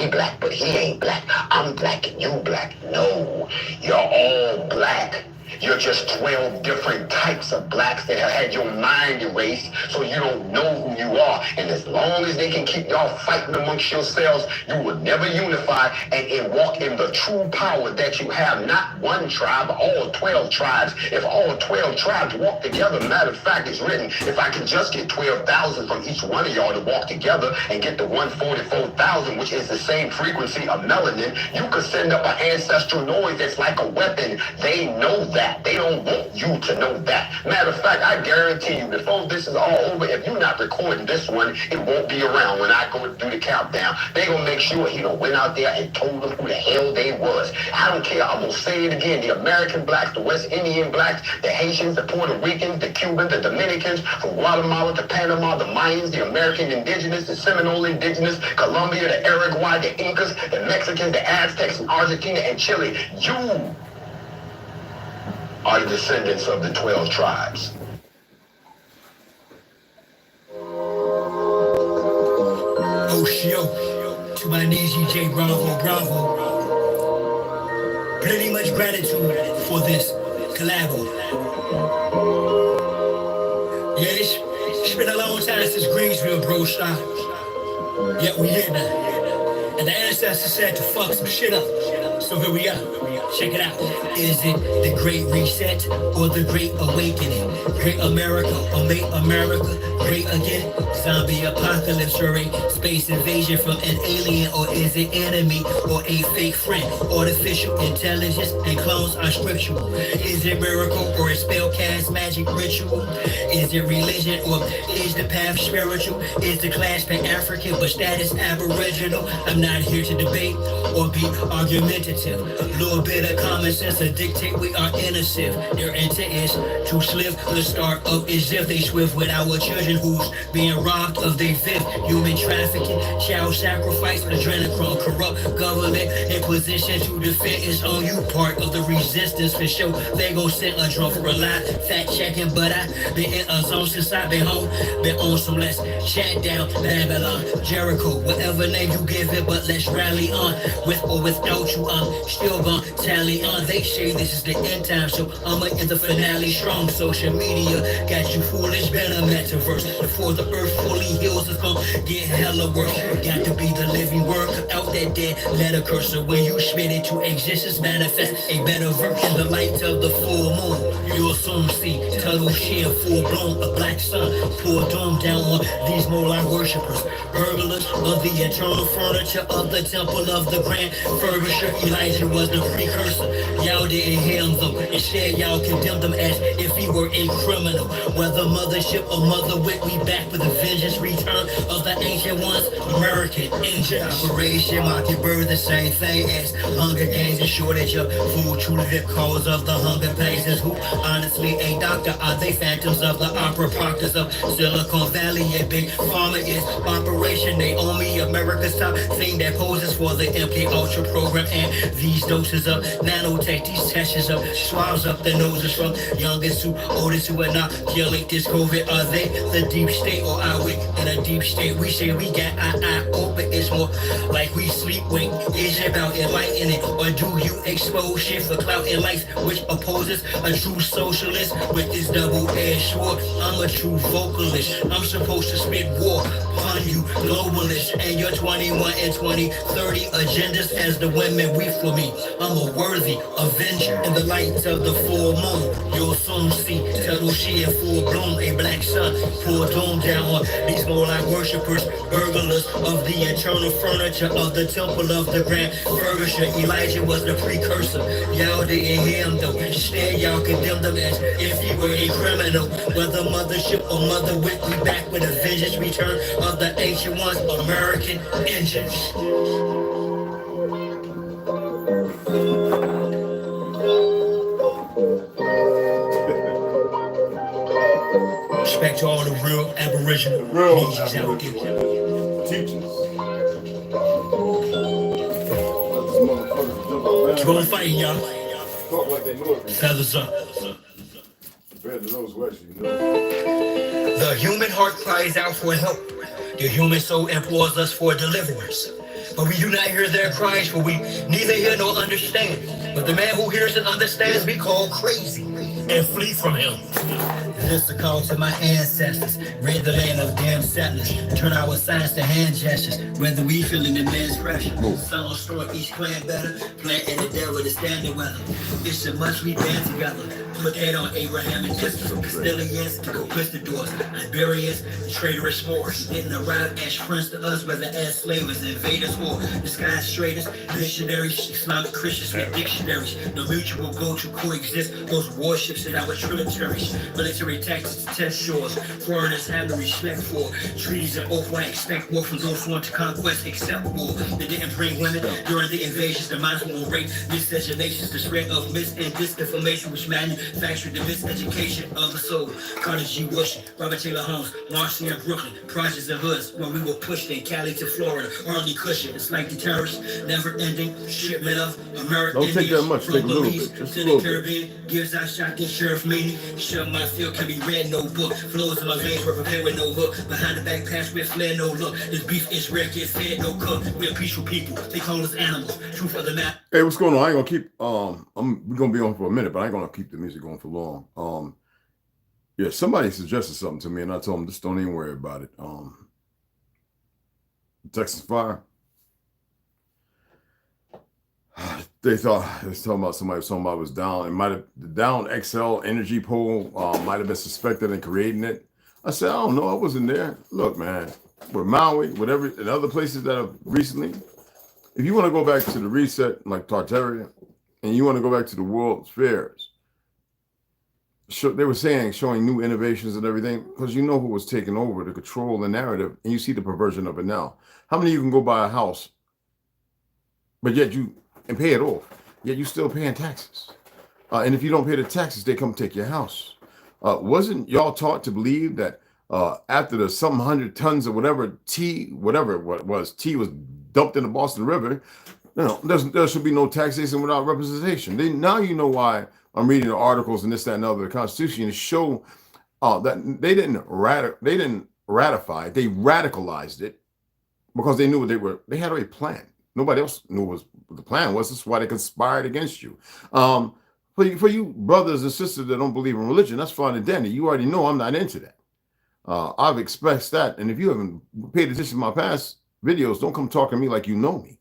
be black, but he ain't black. I'm black and you black. No, you're all black. You're just 12 different types of blacks that have had your mind erased so you don't know who you are. And as long as they can keep y'all fighting amongst yourselves, you will never unify and walk in the true power that you have. Not one tribe, all 12 tribes. If all 12 tribes walk together, matter of fact, it's written, if I can just get 12,000 from each one of y'all to walk together and get the 144,000, which is the same frequency of melanin, you could send up an ancestral noise that's like a weapon. They know that. They don't want you to know that. Matter of fact, I guarantee you, before this is all over, if you're not recording this one, it won't be around when I go do the countdown. They gonna make sure he done went out there and told them who the hell they was. I don't care. I'm gonna say it again. The American blacks, the West Indian blacks, the Haitians, the Puerto Ricans, the Cubans, the Dominicans, from Guatemala to Panama, the Mayans, the American indigenous, the Seminole indigenous, Colombia, the Uruguay, the Incas, the Mexicans, the Aztecs, and Argentina and Chile. You are the descendants of the 12 tribes. Oh, shio, to my knees, EJ, bravo, bravo. Plenty much gratitude for this collabo. Yeah, it's been a long time since Greensville, bro, stop. Yeah, we here now. And the ancestors said to fuck some shit up. So here we are. Check it out. Is it the Great Reset or the Great Awakening? Great America or make America great again? Zombie apocalypse or a space invasion from an alien, or is it enemy or a fake friend? Artificial intelligence and clones are scriptural. Is it miracle or a spell cast magic ritual? Is it religion or is the path spiritual? Is the class pan-African but status aboriginal? I'm not here to debate or be argumentative. A little bit of common sense to dictate we are innocent. Their intent is to slip the start of as if they swift with our children who's being robbed of their fifth. Human trafficking, child sacrifice, adrenochrome, corrupt government in position to defend its own. You part of the resistance for sure. They gon' send a drone for a lot. Fact checking, but I been in a zone since I been home. Been on some let's chat down Babylon, Jericho, whatever name you give it, but let's rally on. With or without you, I'm still gon' tally on. They say this is the end time, so I'ma end the finale strong. Social media got you foolish, been a metaverse. Before the earth fully heals, it's gon' get hella worse. Got to be the living word, cut out that dead letter cursor. When you spit it to existence, manifest a better version. The light of the full moon, you'll soon see ToLU'S HERU full blown, a black sun pour dome down on these Molech worshippers, burglars of the eternal furniture of the temple of the grand furbisher. Elijah was the precursor. Y'all didn't hear him though. Instead, y'all condemned him as if he were a criminal. Whether mothership or motherwit, we back with a vengeance. Return of the ancient ones. American engine operation, Mockingbird, the same thing as Hunger Games. And shortage of food, truly the cause of the hunger pains. Is who honestly a doctor? Are they phantoms of the opera proctors of Silicon Valley? And Big Pharma is Operation Naomi, America's top thing that poses for the MK Ultra program. And these doses of nanotech, these sessions of swabs up the noses from youngest to oldest who inoculate this COVID. Are they the deep state or are we in a deep state? We say we got our eye open, it's more like we sleep wait. Is it about enlightening or do you expose shit for clout in life which opposes a true socialist with this double-edged sword? I'm a true vocalist, I'm supposed to spit war on you globalists and your 21 and 2030 agendas as the women weep for me. I'm a worthy avenger in the light of the full moon. You'll soon see ToLU'S HERU full bloom, a black sun pour dome down on these Molech worshippers, burglars of the eternal furniture of the temple of the grand furbisher. Elijah was the precursor. Y'all didn't hear him though. Instead, y'all condemned him as if he were a criminal. Whether mothership or motherwit, we back with a vengeance. Return of the ancient ones, American engines. Respect to all the real Aboriginal Neezies out there. Teachers. Keep on fighting, y'all. Talk like they know it. Feathers up. Compared to those who actually know. The human heart cries out for help. The human soul implores us for deliverance. but we do not hear their cries, for we neither hear nor understand. But the man who hears and understands be called crazy and flee from him. This is a call to my ancestors. Rid the land of damn settlers. Turn our signs to hand gestures. Whether we feeling the man's pressure. Sun will store each clan better. Plant in the dead with the standing weather. It's a must we band together. Put that on Abraham and Jessica. From Castilians to conquistadors. Iberians, traitorous Moors. Didn't arrive as friends to us, whether as slavers, invaders, or disguised traders. Missionaries, Islamic Christians with dictionaries. No mutual goal to coexist. Those warships in our tributaries. Military tactics to test shores. Foreigners have no respect for treaties and oath. Why expect war from those who want to conquest except war? They didn't bring women during the invasions. The minds will rape miscegenations. The spread of mis and disinformation which manufactured the miseducation of the soul. Carter G. Bush, Robert Taylor Holmes, Marcy and Brooklyn, projects and hoods when we were pushed in Cali to Florida. Arlie Cushion, it's like the terrorists, never ending shipment of American Don't take that much, take a little bit, just a little bit. Gives I shot this sheriff meaning. Shut my field can be read, no book. Flows in my veins were prepared with no hook. Behind the back pass with flair, no look. This beef is rare, get fed, no cook. We're peaceful people, they call us animals. Truth of the matter. Hey, what's going on? I ain't gonna keep we're gonna be on for a minute, but I ain't gonna keep the music going for long. Yeah, somebody suggested something to me and I told them just don't even worry about it. Texas Fire. They thought it was talking about somebody was down. It might have the down XL energy pole might have been suspected in creating it. I said, I don't know, I wasn't there. Look, man, with Maui, whatever, and other places that have recently, if you want to go back to the reset, like Tartaria, and you want to go back to the World's Fairs, they were showing new innovations and everything, because you know who was taking over to control the narrative, and you see the perversion of it now. How many of you can go buy a house, but yet and pay it off, yet you still paying taxes? And if you don't pay the taxes, they come take your house. Wasn't y'all taught to believe that after the some 100 tons of whatever tea was dumped in the Boston River, there should be no taxation without representation? Now you know why I'm reading the articles and this, that, and other of the Constitution to show that they didn't ratify it, they radicalized it because they knew what they had already planned. Nobody else knew what the plan was. That's why they conspired against you. For you brothers and sisters that don't believe in religion, that's fine and dandy. You already know I'm not into that. I've expressed that. And if you haven't paid attention to my past videos, don't come talking to me like you know me.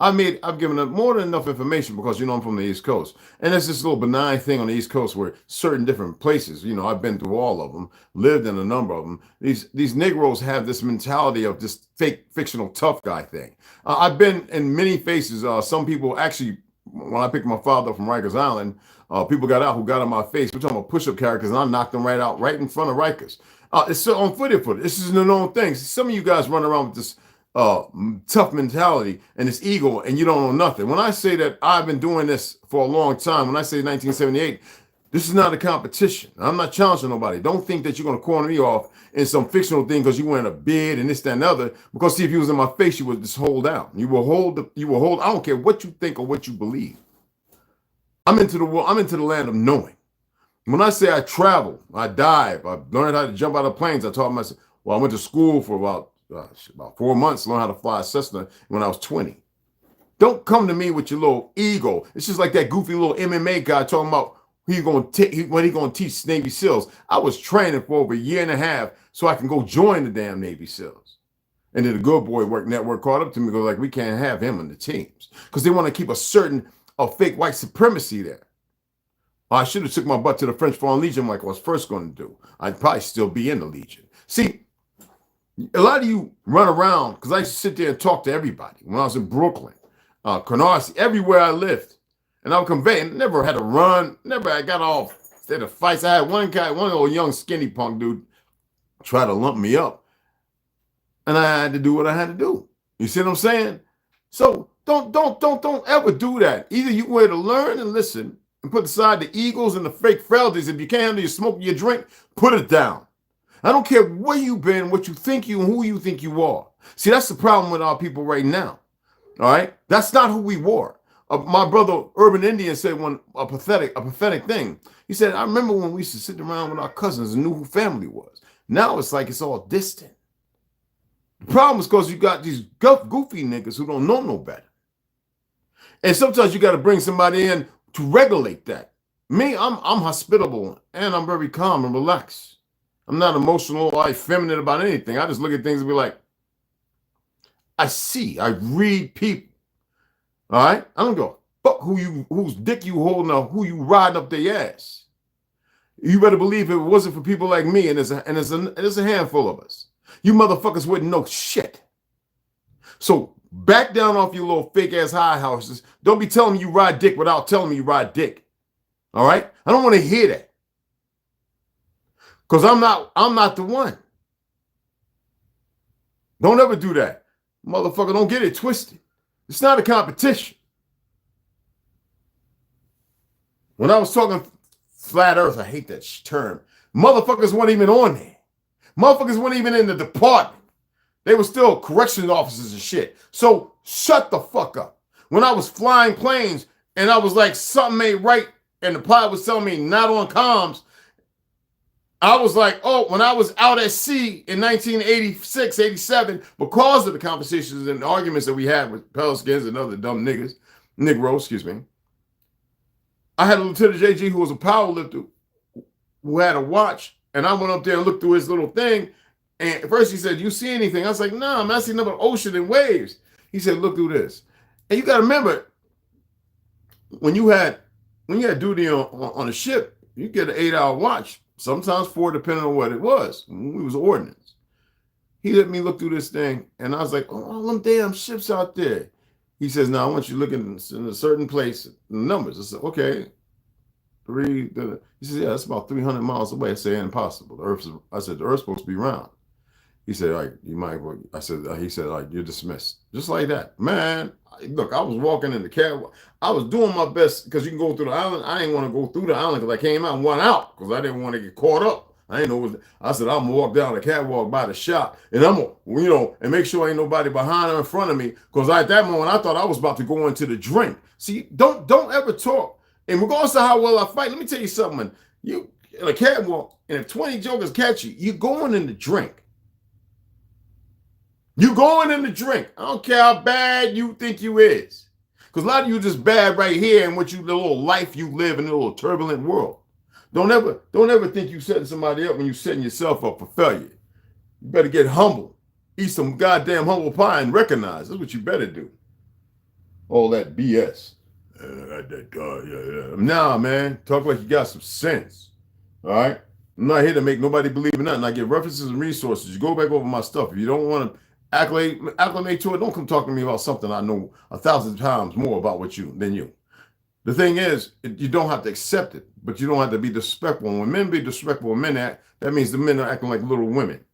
I've given them more than enough information because, I'm from the East Coast. And there's this little benign thing on the East Coast where certain different places, I've been through all of them, lived in a number of them. These Negroes have this mentality of this fake, fictional tough guy thing. I've been in many faces. Some people actually, when I picked my father up from Rikers Island, people got out who got on my face. We're talking about push-up characters, and I knocked them right out, right in front of Rikers. It's so on footage. This is a known thing. Some of you guys run around with this tough mentality and this ego, and you don't know nothing. When I say that I've been doing this for a long time, when I say 1978, this is not a competition. I'm not challenging nobody. Don't think that you're going to corner me off in some fictional thing because you wearing a beard and this, that, and other. Because see, if you was in my face, you would just hold out. You will hold. I don't care what you think or what you believe. I'm into the world. I'm into the land of knowing. When I say I travel, I dive, I learned how to jump out of planes. I taught myself. Well, I went to school for about 4 months, learn how to fly a Cessna when I was 20. Don't come to me with your little ego. It's just like that goofy little MMA guy talking about when he gonna teach Navy SEALs. I was training for over a year and a half so I can go join the damn Navy SEALs. And then the Good Boy Network caught up to me and go like, we can't have him on the teams because they want to keep a certain fake white supremacy there. I should have took my butt to the French Foreign Legion like I was first going to do. I'd probably still be in the Legion. See, a lot of you run around because I used to sit there and talk to everybody when I was in Brooklyn, Canarsie, everywhere I lived. And I would convey, never had to run, I got off instead of fights. I had one old young skinny punk dude try to lump me up. And I had to do what I had to do. You see what I'm saying? So don't ever do that. Either you were to learn and listen and put aside the egos and the fake frailties. If you can't handle your smoke, your drink, put it down. I don't care where you've been, what you think you and who you think you are. See, that's the problem with our people right now. All right? That's not who we were. My brother, Urban Indian, said a pathetic thing. He said, I remember when we used to sit around with our cousins and knew who family was. Now it's like it's all distant. The problem is because you got these goofy niggas who don't know no better. And sometimes you got to bring somebody in to regulate that. Me, I'm hospitable and I'm very calm and relaxed. I'm not emotional or effeminate about anything. I just look at things and be like, I read people. All right? I don't go, fuck whose dick you holding or who you riding up their ass. You better believe if it wasn't for people like me, and there's a handful of us, you motherfuckers wouldn't know shit. So back down off your little fake ass high horses. Don't be telling me you ride dick without telling me you ride dick. All right? I don't want to hear that. Because I'm not the one. Don't ever do that. Motherfucker, don't get it twisted. It's not a competition. When I was talking flat earth, I hate that term. Motherfuckers weren't even on there. Motherfuckers weren't even in the department. They were still corrections officers and shit. So shut the fuck up. When I was flying planes and I was like, something ain't right, and the pilot was telling me not on comms, I was like, oh, when I was out at sea in 1986, 87, because of the conversations and the arguments that we had with Pelicans and other dumb Negroes, excuse me, I had a Lieutenant JG who was a power lifter who had a watch, and I went up there and looked through his little thing, and at first he said, you see anything? I was like, no, I'm not seeing nothing but ocean and waves. He said, look through this. And you got to remember, when you had duty on a ship, you get an 8-hour watch. Sometimes 4, depending on what it was. We was ordnance. He let me look through this thing, and I was like, oh, all them damn ships out there. He says, now I want you to look in a certain place, the numbers. I said, okay. 3. He says, yeah, that's about 300 miles away. I said, impossible. I said, the Earth's supposed to be round. He said, all right, you might. I said, he said, all right, you're dismissed. Just like that. Man, look, I was walking in the cab. I was doing my best because you can go through the island. I didn't want to go through the island because I came out and went out because I didn't want to get caught up. I didn't know what I said, I'm gonna walk down the catwalk by the shop and I'm gonna, and make sure ain't nobody behind or in front of me. Because at that moment I thought I was about to go into the drink. See, don't ever talk. And regardless of how well I fight, let me tell you something. You in a catwalk, and if 20 jokers catch you, you're going in the drink. You going in the drink. I don't care how bad you think you is. Because a lot of you just bad right here in what the little life you live in a little turbulent world. Don't ever think you setting somebody up when you setting yourself up for failure. You better get humble. Eat some goddamn humble pie and recognize. That's what you better do. All that BS. Nah, man. Talk like you got some sense. All right? I'm not here to make nobody believe in nothing. I get references and resources. You go back over my stuff. If you don't want to acclimate to it, don't come talk to me about something I know 1,000 times more about than you. The thing is, you don't have to accept it, but you don't have to be disrespectful. And when men be disrespectful, when men act, that means the men are acting like little women.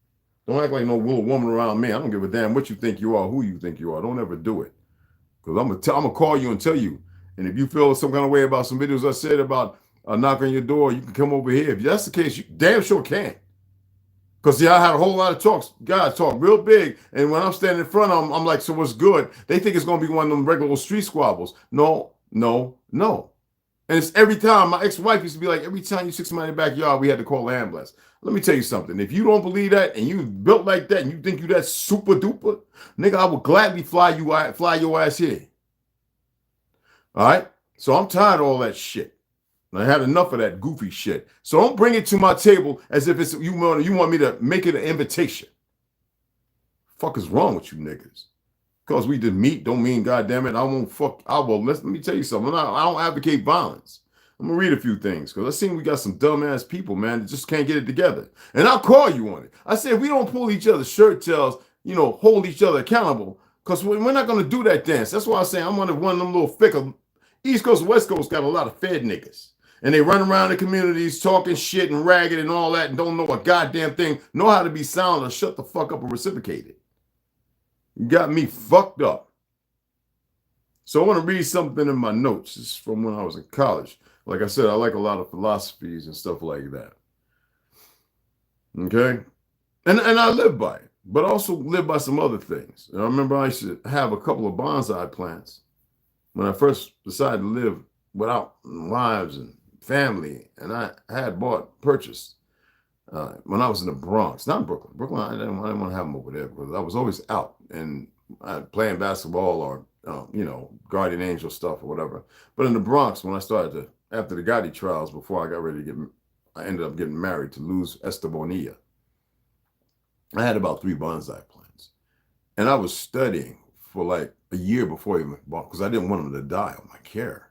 Don't act like no little woman around me. I don't give a damn what you think you are, who you think you are. Don't ever do it. Because I'm gonna call you and tell you. And if you feel some kind of way about some videos I said about knocking on your door, you can come over here. If that's the case, you damn sure can. Because I had a whole lot of talks. Guys talk real big. And when I'm standing in front of them, I'm like, so what's good? They think it's going to be one of them regular street squabbles. No. And it's every time. My ex-wife used to be like, every time you sick somebody in the backyard, we had to call the ambulance. Let me tell you something. If you don't believe that and you built like that and you think you that super duper, nigga, I would gladly fly your ass here. All right? So I'm tired of all that shit. I had enough of that goofy shit. So don't bring it to my table as if it's you want me to make it an invitation. Fuck is wrong with you niggas? Because we did meet don't mean goddamn it. Let me tell you something. I don't advocate violence. I'm gonna read a few things because I seen we got some dumbass people, man, that just can't get it together. And I'll call you on it. I said if we don't pull each other's shirt tails, hold each other accountable, because we're not gonna do that dance. That's why I say I'm one of them little fickle. East Coast and West Coast got a lot of fed niggas. And they run around the communities talking shit and ragged and all that and don't know a goddamn thing, know how to be silent or shut the fuck up or reciprocate it. You got me fucked up. So I want to read something in my notes. This is from when I was in college. Like I said, I like a lot of philosophies and stuff like that. Okay? And I live by it, but also live by some other things. And I remember I used to have a couple of bonsai plants when I first decided to live without wives and family, and I had purchased when I was in the Bronx, not Brooklyn. Brooklyn, I didn't want to have them over there because I was always out and playing basketball or guardian angel stuff or whatever. But in the Bronx, when I started to, after the Gotti trials, before I got ready to get, I ended up getting married to Luz Estebanilla. I had about 3 bonsai plants, and I was studying for like a year before even because I didn't want them to die on my care,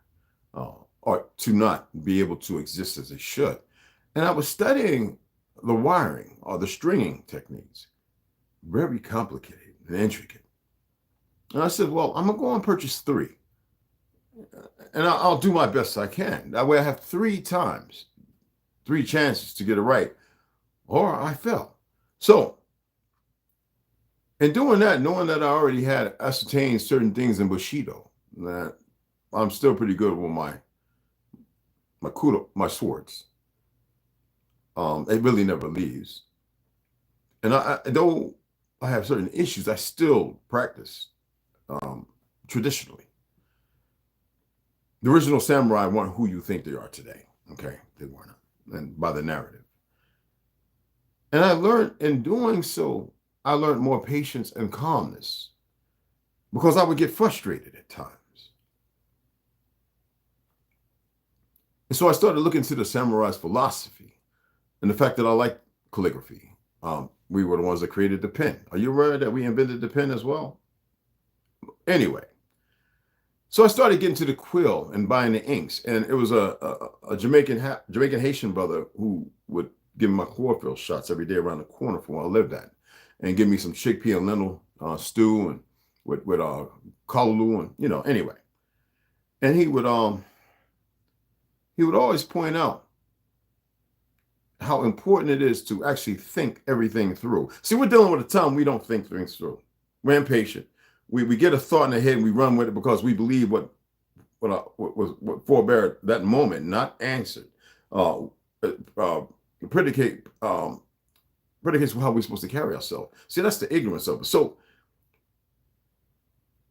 or to not be able to exist as they should. And I was studying the wiring or the stringing techniques, very complicated and intricate. And I said, well, I'm going to go and purchase 3. And I'll do my best I can. That way I have 3 times, 3 chances to get it right, or I fail. So in doing that, knowing that I already had ascertained certain things in Bushido, that I'm still pretty good with my swords. It really never leaves. And though I have certain issues, I still practice traditionally. The original samurai weren't who you think they are today. Okay, they weren't, and by the narrative. And I learned in doing so, I learned more patience and calmness because I would get frustrated at times. And so I started looking into the samurai's philosophy and the fact that I like calligraphy. We were the ones that created the pen. Are you aware that we invented the pen as well? Anyway, so I started getting to the quill and buying the inks. And it was a Jamaican Haitian brother who would give me my chlorophyll shots every day around the corner from where I lived at, and give me some chickpea and lentil stew and with callaloo and anyway. And he would always point out how important it is to actually think everything through. See, we're dealing with a time we don't think things through. We're impatient. We get a thought in the head and we run with it because we believe what forbear that moment, not answered. Predicates how we're supposed to carry ourselves. See, that's the ignorance of it. So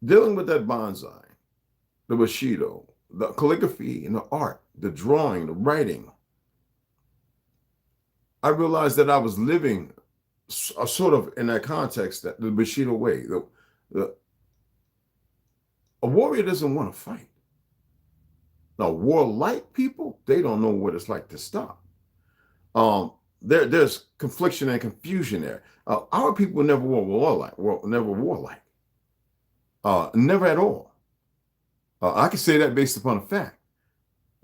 dealing with that bonsai, the Bushido, the calligraphy and the art, the drawing, the writing, I realized that I was living sort of in that context, that the Bushido way. A warrior doesn't want to fight. Now, warlike people, they don't know what it's like to stop. There's confliction and confusion there. Our people never were warlike, never at all. I can say that based upon a fact,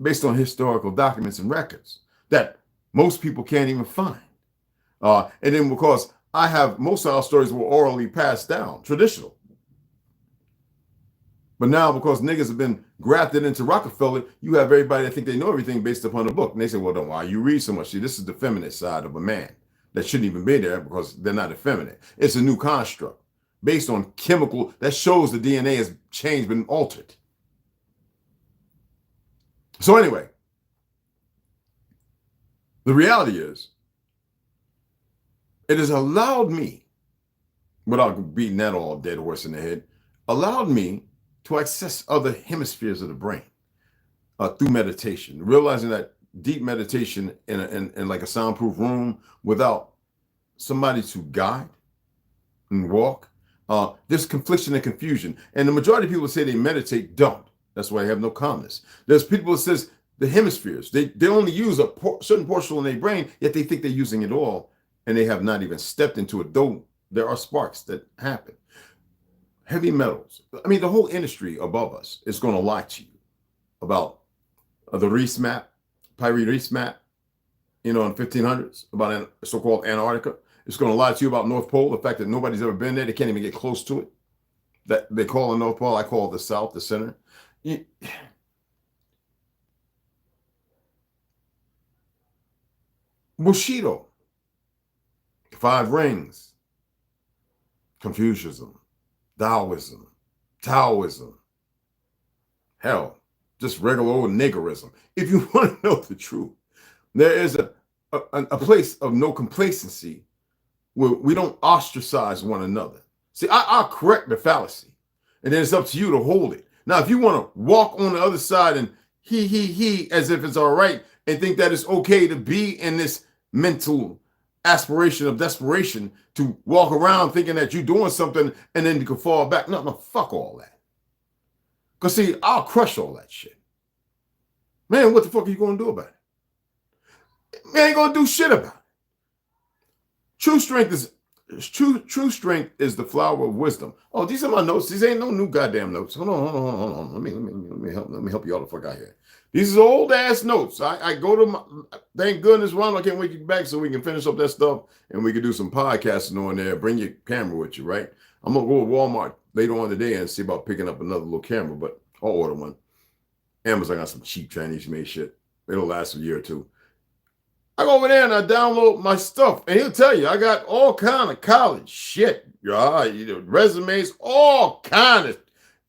based on historical documents and records that most people can't even find. And then because I have, most of our stories were orally passed down, traditional. But now, because niggas have been grafted into Rockefeller, you have everybody that think they know everything based upon a book. And they say, well, then why you read so much? See, this is the feminine side of a man that shouldn't even be there because they're not effeminate. It's a new construct based on chemical that shows the DNA has changed, been altered. So anyway, the reality is, it has allowed me, without beating that all dead horse in the head, allowed me to access other hemispheres of the brain through meditation, realizing that deep meditation in like a soundproof room without somebody to guide and walk, there's confliction and confusion. And the majority of people say they meditate don't. That's why I have no calmness. There's people that says the hemispheres, they only use a certain portion of their brain, yet they think they're using it all, and they have not even stepped into it, though there are sparks that happen. Heavy metals. I mean, the whole industry above us is going to lie to you about the Reese map, Pyrite Reese map, in the 1500s, about so-called Antarctica. It's going to lie to you about North Pole, the fact that nobody's ever been there. They can't even get close to it. That they call the North Pole, I call it the South, the center. Bushido, 5 rings, Confucianism, Taoism, hell, just regular old niggerism. If you want to know the truth, there is a place of no complacency where we don't ostracize one another. See, I'll correct the fallacy, and then it's up to you to hold it. Now, if you want to walk on the other side and he, as if it's all right, and think that it's okay to be in this mental aspiration of desperation to walk around thinking that you're doing something and then you can fall back. No, fuck all that. Because see, I'll crush all that shit. Man, what the fuck are you going to do about it? Man, ain't going to do shit about it. True strength is the flower of wisdom. Oh, these are my notes. These ain't no new goddamn notes. Hold on. Let me help you all the fuck out here. These are old ass notes. I go to my, thank goodness, Ron, I can't wait to get back so we can finish up that stuff and we can do some podcasting on there. Bring your camera with you, right? I'm gonna go to Walmart later on today and see about picking up another little camera, but I'll order one. Amazon got some cheap Chinese made shit. It'll last a year or two. I go over there and I download my stuff, and he'll tell you I got all kind of college shit, resumes, all kind of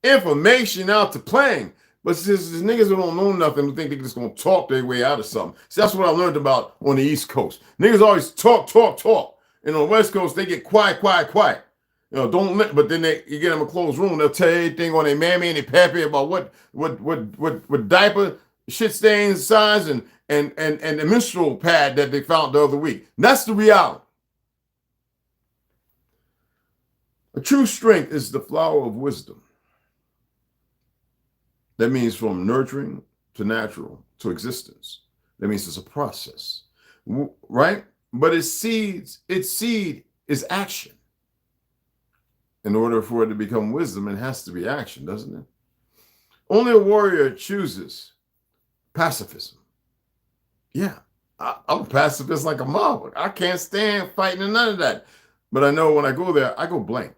information out to playing. But since these niggas who don't know nothing, who think they're just gonna talk their way out of something. See, that's what I learned about on the East Coast. Niggas always talk. And on the West Coast, they get quiet. Don't let. But then you get them a closed room, they'll tell you everything on their mammy and their pappy about what diaper, shit stains, size, and the menstrual pad that they found the other week. And that's the reality. A true strength is the flower of wisdom. That means from nurturing to natural to existence. That means it's a process, right? But its seed is action. In order for it to become wisdom, it has to be action, doesn't it? Only a warrior chooses pacifism. Yeah, I'm a pacifist like a mob. I can't stand fighting and none of that. But I know when I go there, I go blank.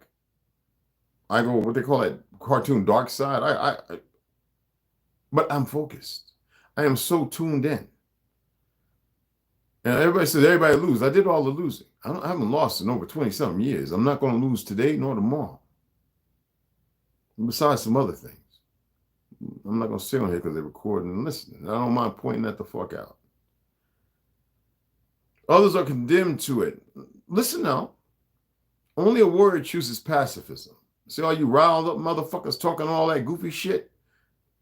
I go, what they call it, cartoon dark side. But I'm focused. I am so tuned in. And everybody says everybody lose. I did all the losing. I haven't lost in over 20-something years. I'm not going to lose today nor tomorrow. Besides some other things. I'm not going to sit on here because they're recording and listening. I don't mind pointing that the fuck out. Others are condemned to it. Listen now. Only a warrior chooses pacifism. See all you riled up motherfuckers talking all that goofy shit?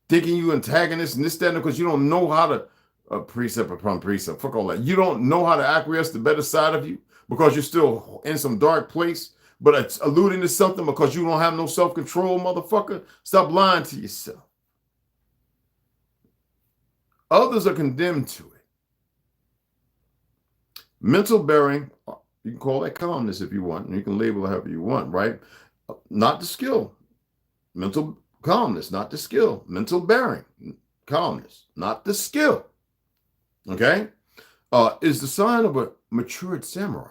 Thinking you antagonists and this, that, and because you don't know how to precept upon precept. Fuck all that. You don't know how to acquiesce the better side of you because you're still in some dark place, but it's alluding to something because you don't have no self-control, motherfucker. Stop lying to yourself. Others are condemned to it. Mental bearing, you can call that calmness if you want, and you can label it however you want, right? Not the skill. Mental calmness, not the skill. Mental bearing, calmness, not the skill. Okay? Is the sign of a matured samurai.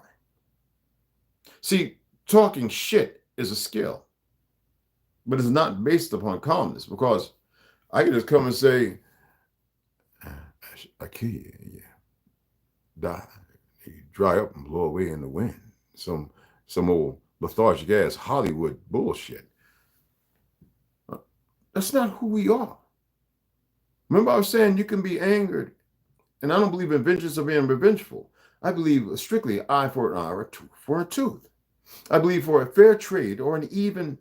See, talking shit is a skill, but it's not based upon calmness because I can just come and say, I kill you, yeah. Die. You dry up and blow away in the wind. Some old lethargic ass Hollywood bullshit. That's not who we are. Remember I was saying you can be angered, and I don't believe in vengeance or being revengeful. I believe strictly eye for an eye or a tooth for a tooth. I believe for a fair trade or an even,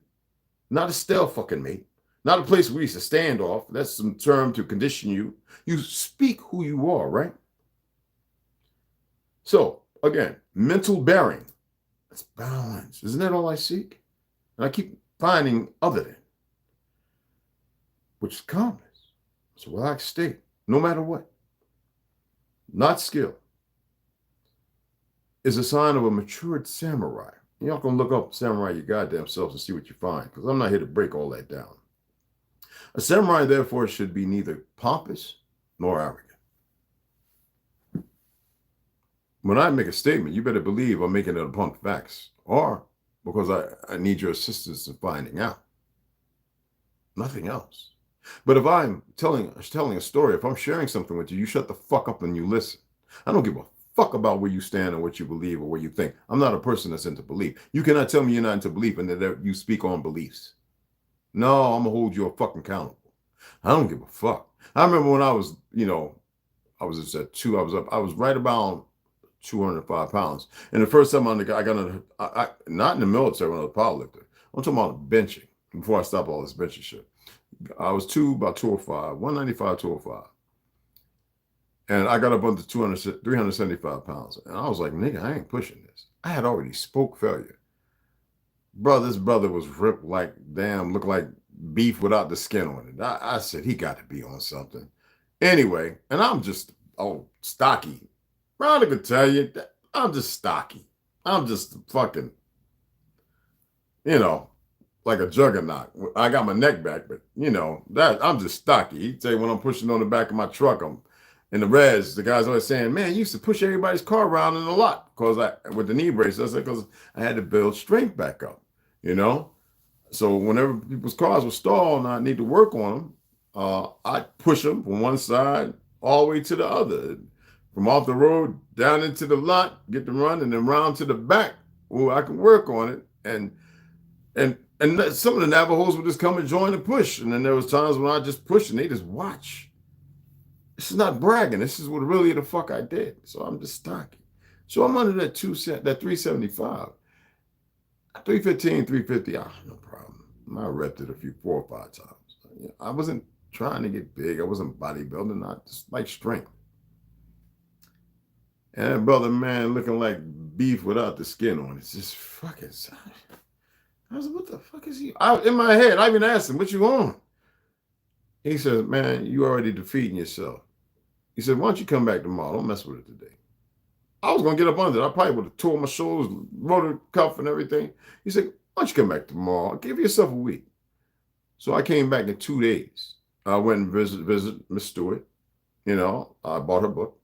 not a stale fucking mate, not a place where we used to stand off. That's some term to condition you. You speak who you are, right? So, again, mental bearing. That's balance. Isn't that all I seek? And I keep finding other than, which is calmness. It's a relaxed state, no matter what. Not skill. Is a sign of a matured samurai. You're not going to look up samurai your goddamn selves and see what you find, because I'm not here to break all that down. A samurai, therefore, should be neither pompous nor arrogant. When I make a statement, you better believe I'm making it upon facts, or because I need your assistance in finding out. Nothing else. But if I'm telling a story, if I'm sharing something with you, you shut the fuck up and you listen. I don't give a fuck about where you stand and what you believe or what you think. I'm not a person that's into belief. You cannot tell me you're not into belief and that you speak on beliefs. No, I'm gonna hold you fucking accountable. I don't give a fuck. I remember when I was, I was just at I was right about 205 pounds. And the first time I got not in the military when I was a powerlifter. I'm talking about benching before I stopped all this benching shit. I was about 205, 195, 205. And I got up under 375 pounds. And I was like, nigga, I ain't pushing this. I had already spoke failure. Bro, this brother was ripped like, damn, looked like beef without the skin on it. I said, he got to be on something. Anyway, and I'm just, stocky. Rhonda could tell you that I'm just stocky. I'm just fucking, like a juggernaut. I got my neck back, but that I'm just stocky. He'd say when I'm pushing on the back of my truck, I'm in the res, the guys always saying, man, you used to push everybody's car around in the lot with the knee brace. I said, because I had to build strength back up, So whenever people's cars were stalled and I need to work on them, I push them from one side all the way to the other, from off the road down into the lot, get them run, and then round to the back where I can work on it. And some of the Navajos would just come and join the push. And then there was times when I just push and they just watch. This is not bragging. This is what really the fuck I did. So I'm just stocky. So I'm under that 375. 315, 350, no problem. I repped it 4 or 5 times. I wasn't trying to get big. I wasn't bodybuilding. I just like strength. And that brother, man, looking like beef without the skin on. It's just fucking sad. I was like, what the fuck is he? In my head, I even asked him, what you on? He says, man, you already defeating yourself. He said, why don't you come back tomorrow? Don't mess with it today. I was going to get up under it. I probably would have tore my shoulders, rotor cuff and everything. He said, why don't you come back tomorrow? Give yourself a week. So I came back in 2 days. I went and visit Miss Stewart. I bought her book.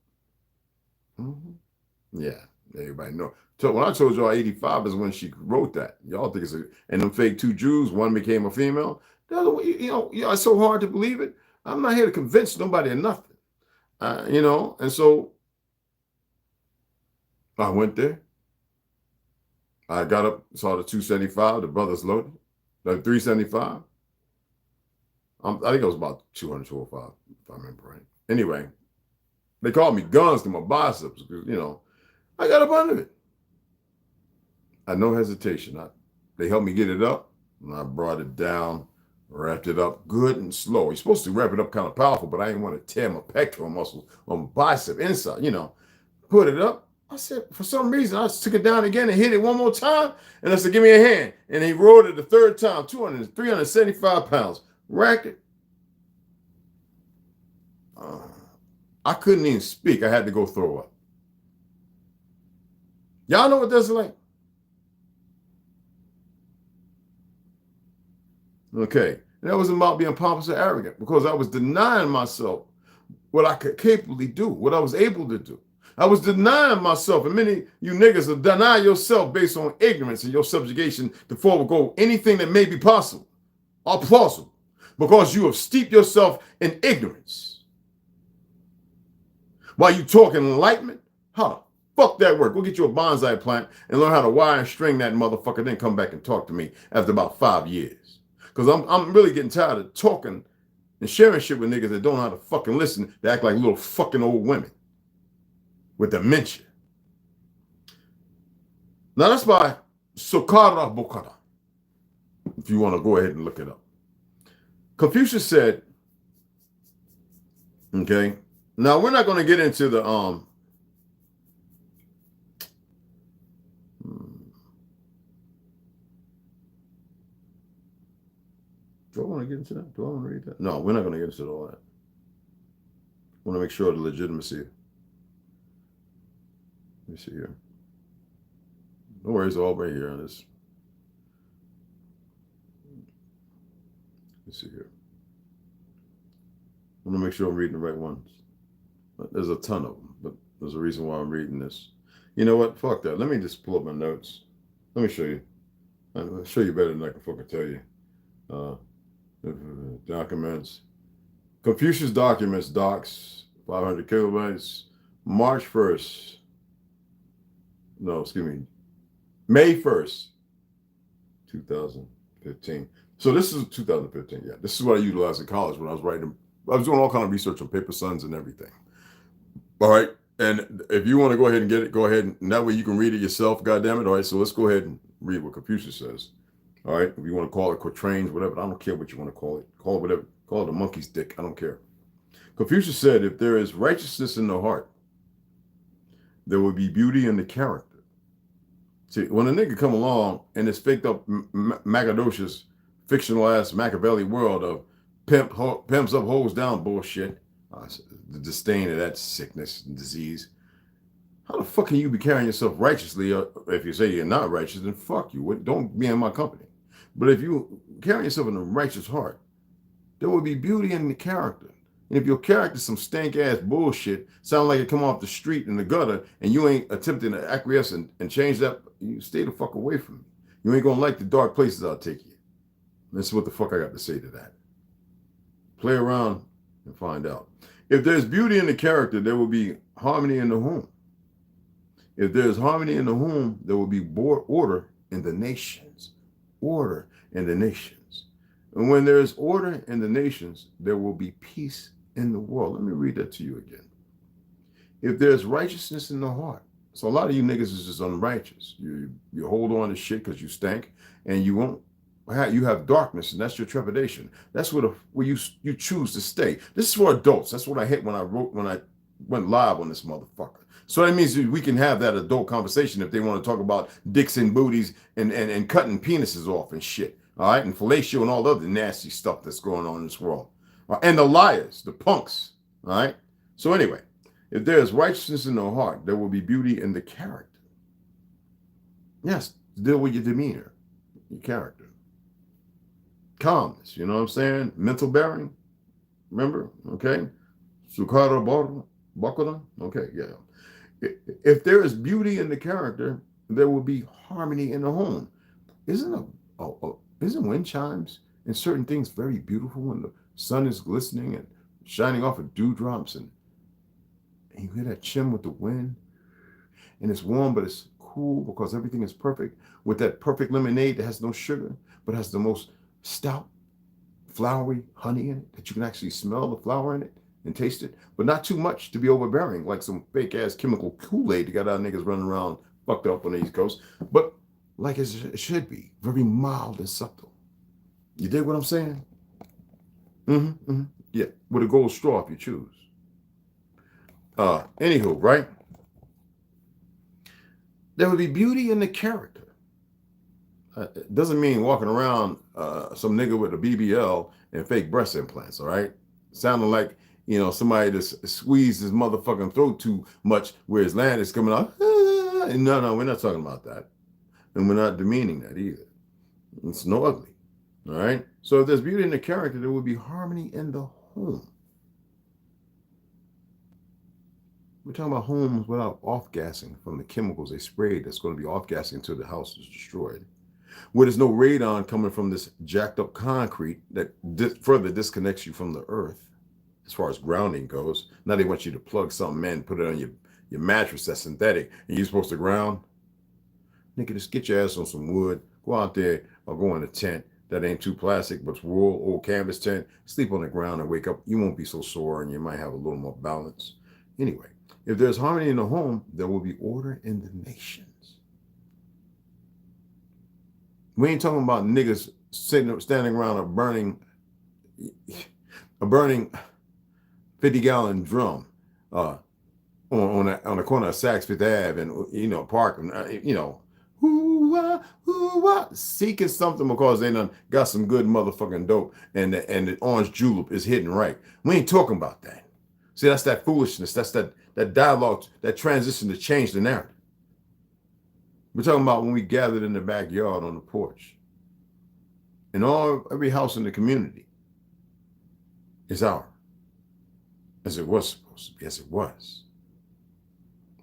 Yeah, everybody know. So when I told y'all 85 is when she wrote that. Y'all think and them fake 2 Jews, one became a female. The other one, it's so hard to believe it. I'm not here to convince nobody of nothing. And so I went there. I got up, saw the 275, the brothers loaded, the 375. I think it was about 200, 205, if I remember right. Anyway, they called me guns to my biceps because, I got up under it. I had no hesitation. They helped me get it up, and I brought it down, wrapped it up good and slow. You're supposed to wrap it up kind of powerful, but I didn't want to tear my pectoral muscle or my bicep inside, Put it up. I said, for some reason, I took it down again and hit it one more time, and I said, give me a hand. And he rolled it the 3rd time, 375 pounds. Racked it. I couldn't even speak. I had to go throw up. Y'all know what that's like? Okay. And that wasn't about being pompous or arrogant because I was denying myself what I could capably do, what I was able to do. I was denying myself, and many you niggas will deny yourself based on ignorance and your subjugation to forego anything that may be possible or plausible because you have steeped yourself in ignorance. While you talk in enlightenment, how the fuck that work? Go get you a bonsai plant and learn how to wire and string that motherfucker, then come back and talk to me after about 5 years. Because I'm really getting tired of talking and sharing shit with niggas that don't know how to fucking listen. They act like little fucking old women with dementia. Now that's by Sokara Bokara, if you want to go ahead and look it up. Confucius said, okay, now we're not going to get into the do I want to get into that? Do I want to read that? No, we're not going to get into all that. I want to make sure of the legitimacy. Let me see here. No worries, all right here on this. Let's see here. I want to make sure I'm reading the right ones. There's a ton of them, but there's a reason why I'm reading this. You know what? Fuck that. Let me just pull up my notes. Let me show you. I'll show you better than I can fucking tell you. Documents. Confucius documents, docs, 500 kilobytes. March 1st. No, excuse me. May 1st, 2015. So this is 2015. Yeah, this is what I utilized in college when I was writing. I was doing all kind of research on paper sons and everything. All right. And if you want to go ahead and get it, go ahead. And that way you can read it yourself. God damn it. All right. So let's go ahead and read what Confucius says. All right. If you want to call it quatrains, whatever. I don't care what you want to call it. Call it whatever. Call it a monkey's dick. I don't care. Confucius said, if there is righteousness in the heart, there will be beauty in the character. See, when a nigga come along and it's faked up Macadocious, fictional ass Machiavelli world of pimps up, hoes down bullshit, the disdain of that sickness and disease, how the fuck can you be carrying yourself righteously? If you say you're not righteous, then fuck you. Don't be in my company. But if you carry yourself in a righteous heart, there will be beauty in the character. And if your character's some stank ass bullshit, sound like it come off the street in the gutter, and you ain't attempting to acquiesce and change that, you stay the fuck away from me. You ain't gonna like the dark places I'll take you. That's what the fuck I got to say to that. Play around and find out. If there's beauty in the character, there will be harmony in the home. If there's harmony in the home, there will be order in the nations. Order in the nations. And when there's order in the nations, there will be peace in the world. Let me read that to you again. If there's righteousness in the heart, so a lot of you niggas is just unrighteous. You hold on to shit because you stank, and you won't. You have darkness, and that's your trepidation. That's where you choose to stay. This is for adults. That's what I hit when I went live on this motherfucker. So that means we can have that adult conversation if they want to talk about dicks and booties and cutting penises off and shit. All right, and fellatio and all the other nasty stuff that's going on in this world. And the liars, the punks. All right. So anyway, if there's righteousness in the heart, there will be beauty in the character. Yes, deal with your demeanor, your character. Calmness, you know what I'm saying? Mental bearing. Remember? Okay. Sukara Bakura. Okay, yeah. If there is beauty in the character, there will be harmony in the home. Isn't wind chimes and certain things very beautiful when the sun is glistening and shining off of dewdrops and you hear that chim with the wind and it's warm but it's cool because everything is perfect with that perfect lemonade that has no sugar but has the most stout, flowery honey in it that you can actually smell the flower in it and taste it, but not too much to be overbearing, like some fake ass chemical Kool-Aid that got our niggas running around fucked up on the East Coast, but like it should be, very mild and subtle. You dig what I'm saying? Yeah, with a gold straw if you choose. Anywho, right? There would be beauty in the character. It doesn't mean walking around some nigga with a BBL and fake breast implants, all right? Sounding like, somebody just squeezed his motherfucking throat too much where his land is coming out. No, we're not talking about that. And we're not demeaning that either. It's no ugly, all right? So if there's beauty in the character, there will be harmony in the home. We're talking about homes without off-gassing from the chemicals they sprayed that's going to be off-gassing until the house is destroyed. Where there's no radon coming from this jacked up concrete that further disconnects you from the earth as far as grounding goes. Now they want you to plug something in, put it on your mattress that's synthetic, and you're supposed to ground. Nigga, just get your ass on some wood, go out there or go in a tent that ain't too plastic, but it's wool, old canvas tent, sleep on the ground and wake up. You won't be so sore and you might have a little more balance. Anyway, if there's harmony in the home, there will be order in the nations. We ain't talking about niggas standing around a burning 50-gallon drum on the corner of Saks Fifth Ave and Park and seeking something because they done got some good motherfucking dope and the orange julep is hitting right. We ain't talking about that. See, that's that foolishness. That's that dialogue, that transition to change the narrative. We're talking about when we gathered in the backyard on the porch. And every house in the community is ours. As it was supposed to be, as it was.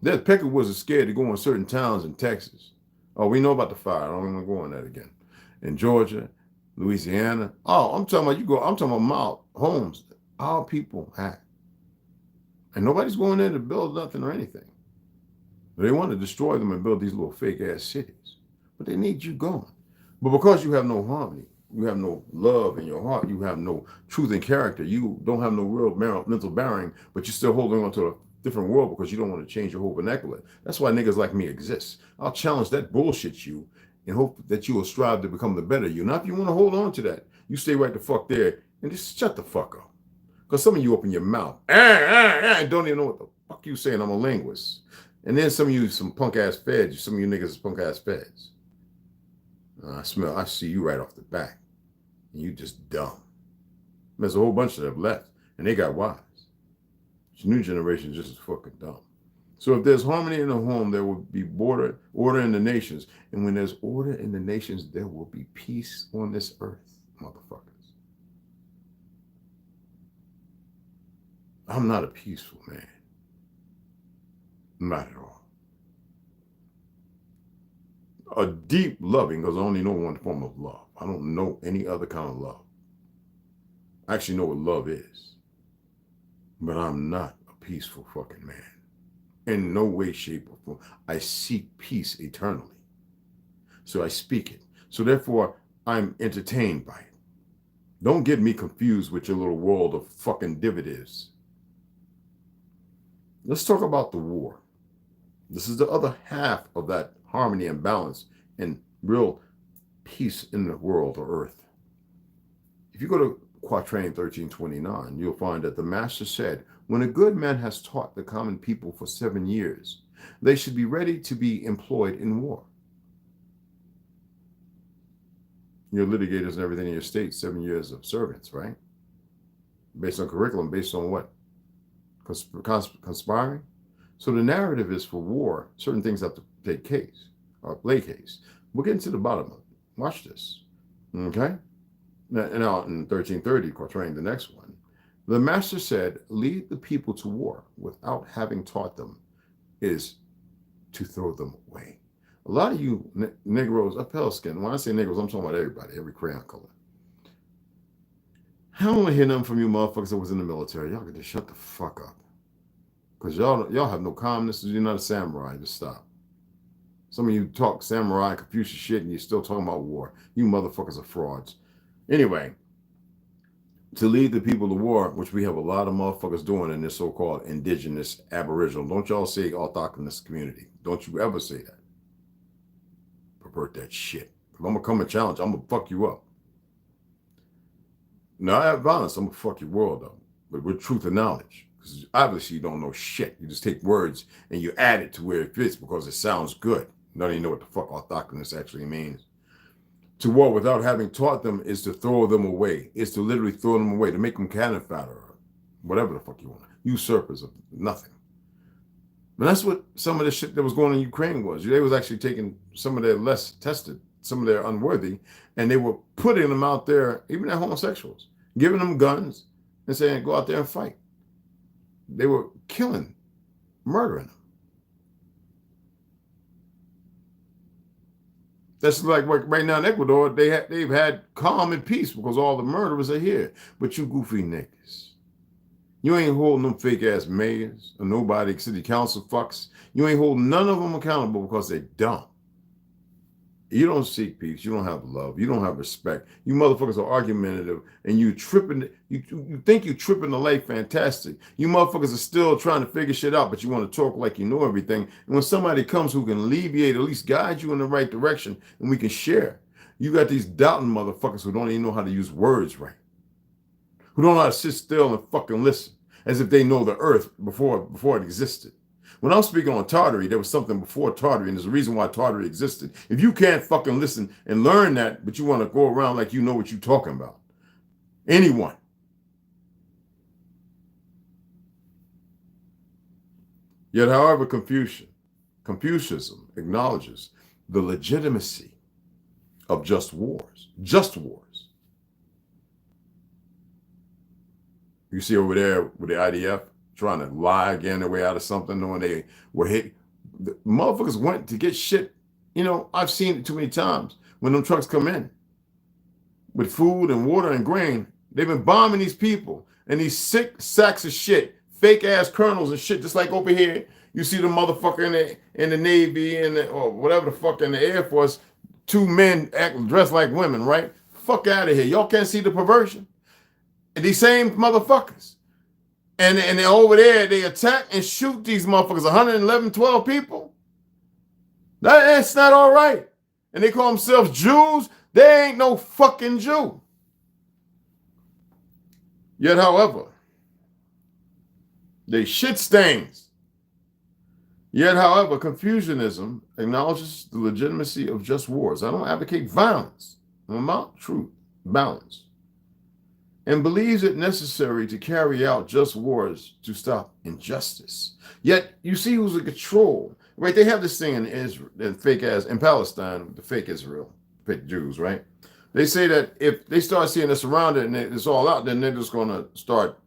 That Peckerwoods is scared to go in certain towns in Texas. Oh, we know about the fire. I don't want to go on that again. In Georgia, Louisiana. Oh, I'm talking about mild homes. Our people have. And nobody's going there to build nothing or anything. They want to destroy them and build these little fake ass cities. But they need you gone. But because you have no harmony, you have no love in your heart, you have no truth and character, you don't have no real mental bearing, but you're still holding on to a different world because you don't want to change your whole vernacular. That's why niggas like me exist. I'll challenge that bullshit you and hope that you will strive to become the better you. Now, if you want to hold on to that, you stay right the fuck there and just shut the fuck up. Because some of you open your mouth. Don't even know what the fuck you saying. I'm a linguist. And then some of you, some punk ass feds. Some of you niggas is punk ass feds. I see you right off the back. And you just dumb. There's a whole bunch of them left. And they got wise. This new generation is just as fucking dumb. So if there's harmony in the home, there will be order in the nations. And when there's order in the nations, there will be peace on this earth, motherfuckers. I'm not a peaceful man. Not at all. A deep loving, because I only know one form of love. I don't know any other kind of love. I actually know what love is. But I'm not a peaceful fucking man. In no way, shape, or form. I seek peace eternally. So I speak it. So therefore, I'm entertained by it. Don't get me confused with your little world of fucking dividends. Let's talk about the war. This is the other half of that harmony and balance and real peace in the world or earth. If you go to Quatrain 1329, you'll find that the master said, when a good man has taught the common people for 7 years, they should be ready to be employed in war. Your litigators and everything in your state, 7 years of service, right? Based on curriculum, based on what? Conspiring? So the narrative is for war, certain things have to take case, or play case. We'll get into the bottom of it. Watch this, okay? Now in 1330, Quatrain, the next one, the master said, lead the people to war without having taught them is to throw them away. A lot of you Negroes are pale skin. When I say Negroes, I'm talking about everybody, every crayon color. I don't want to hear nothing from you motherfuckers that was in the military. Y'all can just shut the fuck up. Because y'all have no calmness. You're not a samurai. Just stop. Some of you talk samurai, Confucius shit, and you're still talking about war. You motherfuckers are frauds. Anyway, to lead the people to war, which we have a lot of motherfuckers doing in this so-called indigenous aboriginal. Don't y'all say autochthonous community. Don't you ever say that. Pervert that shit. If I'm going to come and challenge, I'm going to fuck you up. Now, I have violence. I'm going to fuck your world up. But with truth and knowledge. Because obviously you don't know shit. You just take words and you add it to where it fits because it sounds good. You don't even know what the fuck autochthonous actually means. To war without having taught them is to throw them away. It's to literally throw them away, to make them cannon fodder or whatever the fuck you want. Usurpers of nothing. And that's what some of the shit that was going on in Ukraine was. They was actually taking some of their less tested, some of their unworthy, and they were putting them out there, even their homosexuals, giving them guns and saying, go out there and fight. They were killing, murdering them. That's like right now in Ecuador, they've had calm and peace because all the murderers are here. But you goofy niggas, you ain't holding them fake ass mayors or nobody, city council fucks. You ain't holding none of them accountable because they're dumb. You don't seek peace. You don't have love. You don't have respect. You motherfuckers are argumentative and you tripping. You think you tripping the life fantastic. You motherfuckers are still trying to figure shit out, but you want to talk like you know everything. And when somebody comes who can alleviate, at least guide you in the right direction, and we can share, you got these doubting motherfuckers who don't even know how to use words right, who don't know how to sit still and fucking listen, as if they know the earth before it existed. When I'm speaking on Tartary, there was something before Tartary, and there's a reason why Tartary existed. If you can't fucking listen and learn that, but you want to go around like you know what you're talking about, anyone. Yet, however, Confucianism acknowledges the legitimacy of just wars. Just wars. You see over there with the IDF, trying to lie again their way out of something, knowing they were hit. The motherfuckers went to get shit. You know, I've seen it too many times when them trucks come in with food and water and grain. They've been bombing these people and these sick sacks of shit, fake ass colonels and shit, just like over here. You see the motherfucker in the Navy or whatever the fuck in the Air Force, 2 men dressed like women, right? Fuck out of here. Y'all can't see the perversion. And these same motherfuckers. And then over there, they attack and shoot these motherfuckers, 111, 12 people. That's not all right. And they call themselves Jews. They ain't no fucking Jew. Yet, however, They shit stains. Yet, however, Confucianism acknowledges the legitimacy of just wars. I don't advocate violence. I'm about truth, balance, and believes it necessary to carry out just wars to stop injustice. Yet, you see who's in control, right? They have this thing in Israel, in Palestine, the fake Israel, fake Jews, right? They say that if they start seeing us around it and it's all out, then they're just going to start.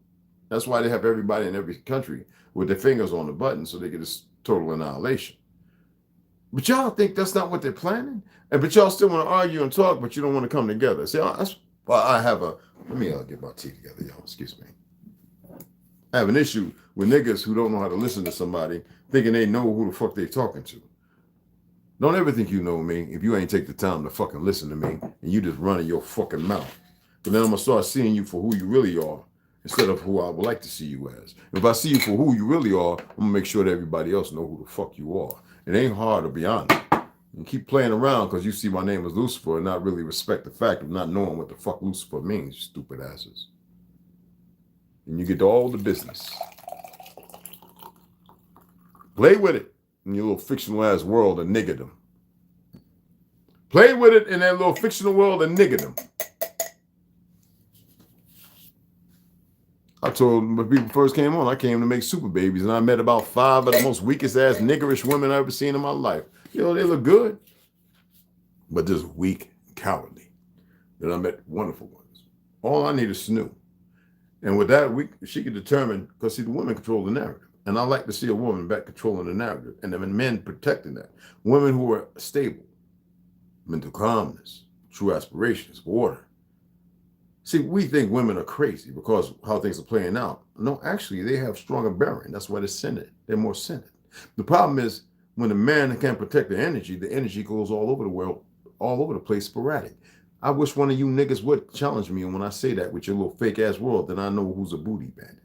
That's why they have everybody in every country with their fingers on the button so they get this total annihilation. But y'all think that's not what they're planning? But y'all still want to argue and talk, but you don't want to come together. See, that's why I have a, let me get my tea together, y'all. Excuse me. I have an issue with niggas who don't know how to listen to somebody thinking they know who the fuck they talking to. Don't ever think you know me if you ain't take the time to fucking listen to me and you just running your fucking mouth. But then I'm going to start seeing you for who you really are instead of who I would like to see you as. If I see you for who you really are, I'm going to make sure that everybody else know who the fuck you are. It ain't hard to be honest. You keep playing around because you see my name is Lucifer and not really respect the fact of not knowing what the fuck Lucifer means, you stupid asses. And you get to all the business. Play with it in your little fictional ass world of niggerdom. Play with it in that little fictional world of niggerdom. I told them when people first came on, I came to make super babies, and I met about 5 of the most weakest ass niggerish women I've ever seen in my life. You know, they look good, but just weak and cowardly. Then I met wonderful ones. All I need is Snoo. And with that, she could determine, because see, the women control the narrative. And I like to see a woman back controlling the narrative, and then men protecting that. Women who are stable, mental calmness, true aspirations, order. See, we think women are crazy because how things are playing out. No, actually, they have stronger bearing. That's why they're centered. They're more centered. The problem is when a man can't protect the energy goes all over the world, all over the place, sporadic. I wish one of you niggas would challenge me. And when I say that with your little fake ass world, then I know who's a booty bandit.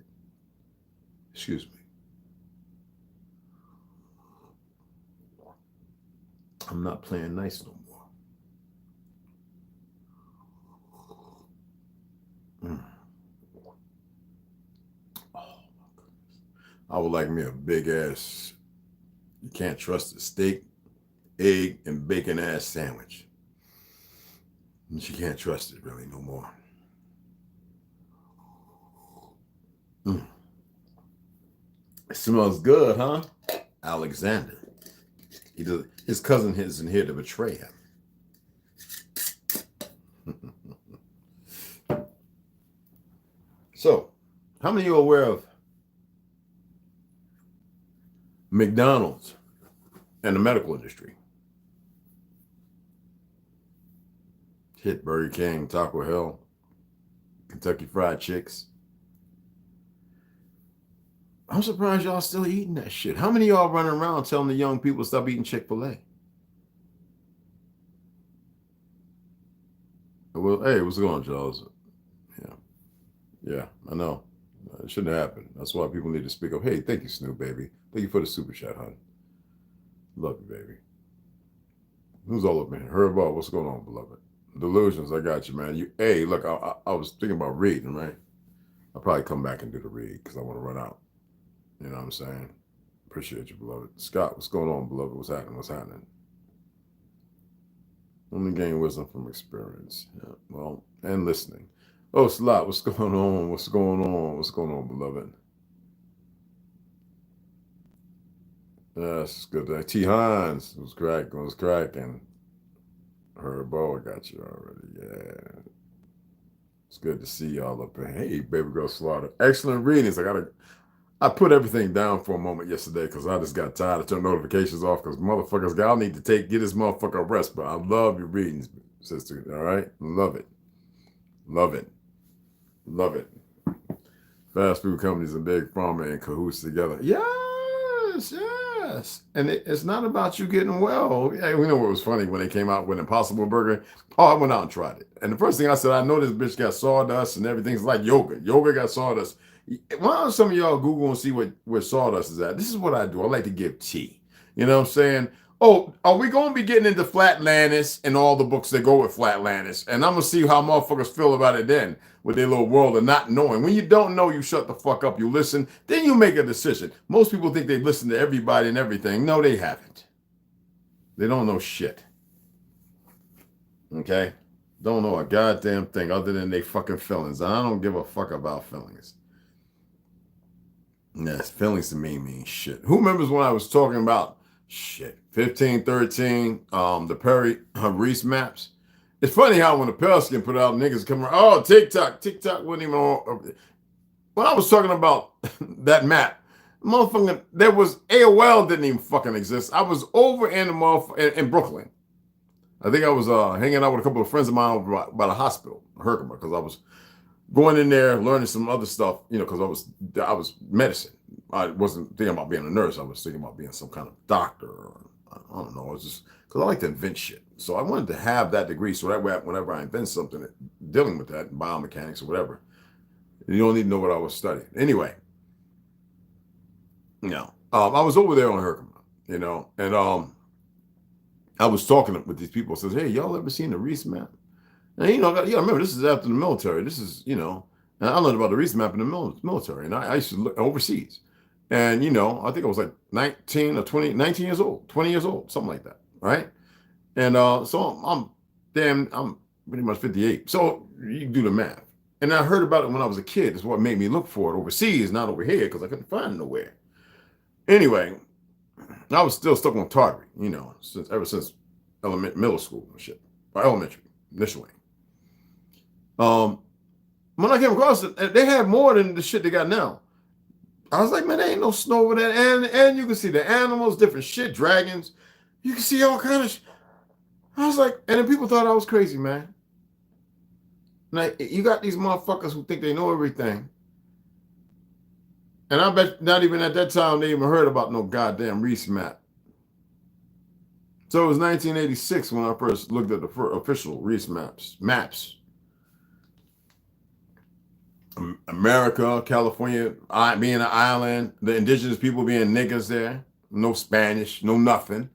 Excuse me. I'm not playing nice no more. Oh my goodness. I would like me a big ass, you can't trust a steak, egg, and bacon ass sandwich. And you can't trust it really no more. It smells good, huh? Alexander. His cousin isn't here to betray him. So, how many of you are aware of McDonald's and the medical industry? Hit Burger King, Taco Bell, Kentucky Fried Chicks. I'm surprised y'all still eating that shit. How many of y'all running around telling the young people to stop eating Chick-fil-A? Well, hey, what's going on, Charles? Yeah, I know. It shouldn't have happened. That's why people need to speak up. Hey, thank you, Snoop, baby. Thank you for the super chat, hon. Love you, baby. Who's all up in here? Herb, what's going on, beloved? Delusions, I got you, man. Hey, look, I was thinking about reading, right? I'll probably come back and do the read because I want to run out. You know what I'm saying? Appreciate you, beloved. Scott, what's going on, beloved? What's happening? What's happening? Only gain wisdom from experience. Yeah, well, and listening. Oh, Slot, what's going on? What's going on? What's going on, beloved? Yes, good. T. Hines was cracking. Herbo, I got you already. Yeah. It's good to see y'all up there. Hey, baby girl Slaughter. Excellent readings. I put everything down for a moment yesterday because I just got tired of turning notifications off because motherfuckers, y'all need to get this motherfucker a rest. But I love your readings, sister. All right? Love it. Love it. Love it. Fast food companies and big pharma in cahoots together. Yes, yes. And it's not about you getting well. Yeah, we know what was funny when they came out with Impossible Burger. Oh, I went out and tried it. And the first thing I said, I know this bitch got sawdust and everything's like yogurt. Yogurt got sawdust. Why don't some of y'all Google and see where sawdust is at? This is what I do. I like to give tea. You know what I'm saying? Oh, are we going to be getting into Flatlanders and all the books that go with Flatlanders? And I'm going to see how motherfuckers feel about it then with their little world of not knowing. When you don't know, you shut the fuck up, you listen, then you make a decision. Most people think they listen to everybody and everything. No, they haven't. They don't know shit. Okay? Don't know a goddamn thing other than they fucking feelings. And I don't give a fuck about feelings. Yes, feelings to me mean shit. Who remembers when I was talking about shit, 1513, the Perry Reese maps? It's funny how when the pale skin put out, niggas come around, oh, TikTok wasn't even on. When I was talking about that map, motherfucker, there was AOL didn't even fucking exist. I was over in the in Brooklyn. I think I was hanging out with a couple of friends of mine by the hospital, Herkimer, because I was going in there, learning some other stuff, you know, because I was medicine. I wasn't thinking about being a nurse. I was thinking about being some kind of doctor. Or, I don't know. It was just because I like to invent shit. So I wanted to have that degree so that way, whenever I invent something dealing with that, biomechanics or whatever, you don't need to know what I was studying. Anyway, you know, I was over there on Herkimer, you know, and I was talking with these people. Says, hey, y'all ever seen the Reese map? And, you know, yeah, remember, this is after the military. This is, you know, and I learned about the Reese map in the military. And I used to look overseas. And, you know, I think I was like 19 or 20, 19 years old, 20 years old, something like that. Right. And so I'm pretty much 58. So you can do the math. And I heard about it when I was a kid. It's what made me look for it overseas, not over here, because I couldn't find it nowhere. Anyway, I was still stuck on Target, you know, ever since middle school and shit, or elementary, initially. When I came across it, they had more than the shit they got now. I was like, man, there ain't no snow over there. And you can see the animals, different shit, dragons. You can see all kind of shit. I was like, and then people thought I was crazy, man. Like, you got these motherfuckers who think they know everything. And I bet not even at that time they even heard about no goddamn Reese map. So it was 1986 when I first looked at the official Reese maps. America, California, being an island, the indigenous people being niggas there, no Spanish, no nothing.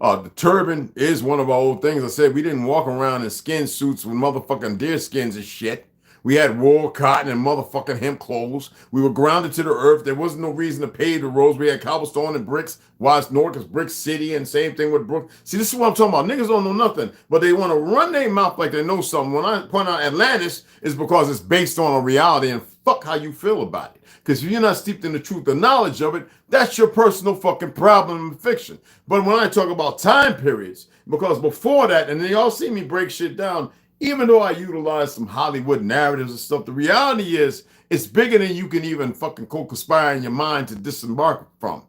The turban is one of our old things. I said we didn't walk around in skin suits with motherfucking deer skins and shit. We had wool, cotton, and motherfucking hemp clothes. We were grounded to the earth. There wasn't no reason to pave the roads. We had cobblestone and bricks. Why it's Newark is Brick City, and same thing with Brook. See, this is what I'm talking about. Niggas don't know nothing, but they want to run their mouth like they know something. When I point out Atlantis, is because it's based on a reality, and fuck how you feel about it. Because if you're not steeped in the truth, the knowledge of it, that's your personal fucking problem in fiction. But when I talk about time periods, because before that, and they all see me break shit down, even though I utilize some Hollywood narratives and stuff, the reality is it's bigger than you can even fucking co-conspire in your mind to disembark from.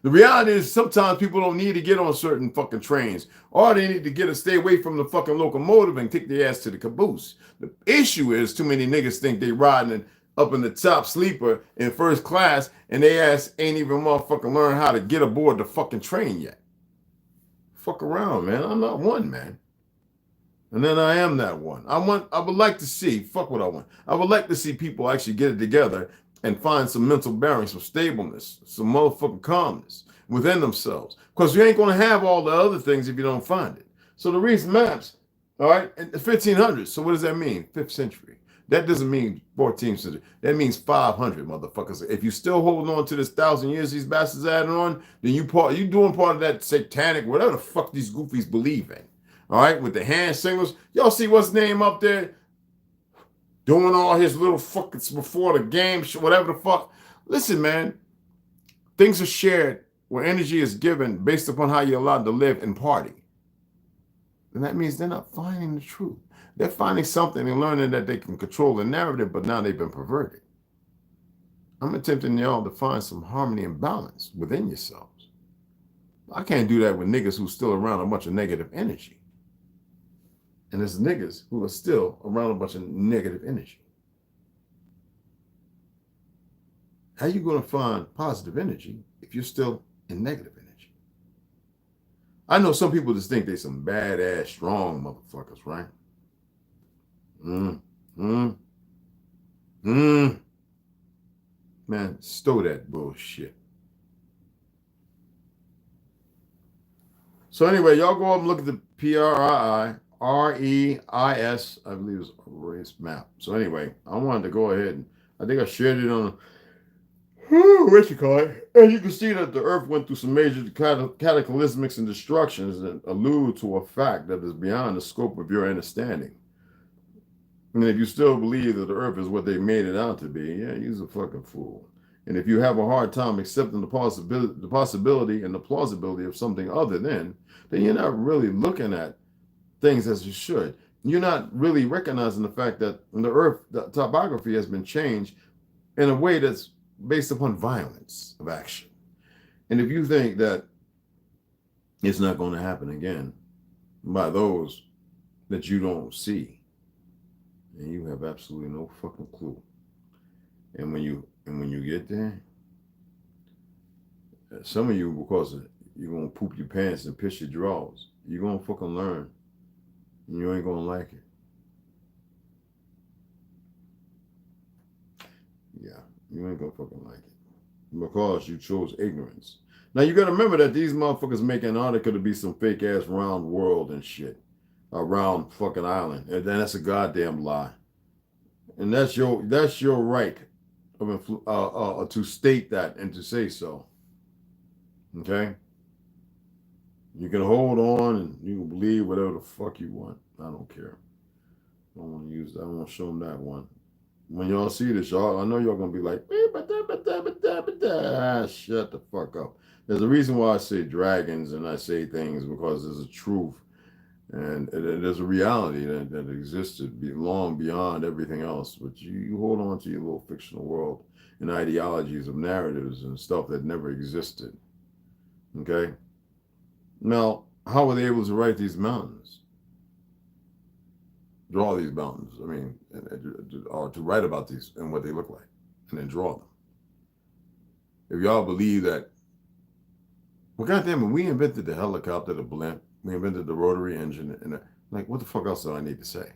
The reality is sometimes people don't need to get on certain fucking trains, or they need to stay away from the fucking locomotive and take their ass to the caboose. The issue is too many niggas think they riding up in the top sleeper in first class, and they ass ain't even motherfucking learn how to get aboard the fucking train yet. Fuck around, man. I'm not one, man. And then I am that one. I would like to see, fuck what I want. I would like to see people actually get it together and find some mental bearings, some stableness, some motherfucking calmness within themselves. Because you ain't going to have all the other things if you don't find it. So the Reese maps, all right, 1500s. So what does that mean? 5th century. That doesn't mean 14th century. That means 500, motherfuckers. If you still holding on to this 1,000 years these bastards adding on, then you doing part of that satanic, whatever the fuck these goofies believe in. All right, with the hand signals. Y'all see what's name up there? Doing all his little fuckings before the game, whatever the fuck. Listen, man, things are shared where energy is given based upon how you're allowed to live and party. And that means they're not finding the truth. They're finding something and learning that they can control the narrative, but now they've been perverted. I'm attempting y'all to find some harmony and balance within yourselves. I can't do that with niggas who's still around a bunch of negative energy. And there's niggas who are still around a bunch of negative energy. How you going to find positive energy if you're still in negative energy? I know some people just think they some badass, strong motherfuckers, right? Man, stow that bullshit. So anyway, y'all go up and look at the PRIIREIS, I believe it's race map. So anyway, I wanted to go ahead and I think I shared it on what you call it. And you can see that the Earth went through some major cataclysmics and destructions that allude to a fact that is beyond the scope of your understanding. And if you still believe that the Earth is what they made it out to be, yeah, you're a fucking fool. And if you have a hard time accepting the possibility and the plausibility of something other than, then you're not really looking at things as you should. You're not really recognizing the fact that the Earth, the topography has been changed in a way that's based upon violence of action. And if you think that it's not going to happen again by those that you don't see, and you have absolutely no fucking clue. And when you get there, some of you, because you're gonna poop your pants and piss your drawers, you're gonna fucking learn, and you ain't gonna like it. Yeah, you ain't gonna fucking like it because you chose ignorance. Now you gotta remember that these motherfuckers make Antarctica to be some fake ass round world and shit, a round fucking island, and that's a goddamn lie. And that's your right of to state that and to say so. Okay, you can hold on and you can believe whatever the fuck you want. I don't care. I don't want to use that. I don't want to show them that one. When y'all see this, y'all, I know y'all gonna be like, shut the fuck up. There's a reason why I say dragons and I say things, because there's a truth and there's a reality that existed long beyond everything else. But you hold on to your little fictional world and ideologies of narratives and stuff that never existed. Okay? Now, how were they able to write these mountains? Draw these mountains, I mean, or to write about these and what they look like, and then draw them. If y'all believe that, well, goddamn it, we invented the helicopter, the blimp, we invented the rotary engine, and like, what the fuck else do I need to say?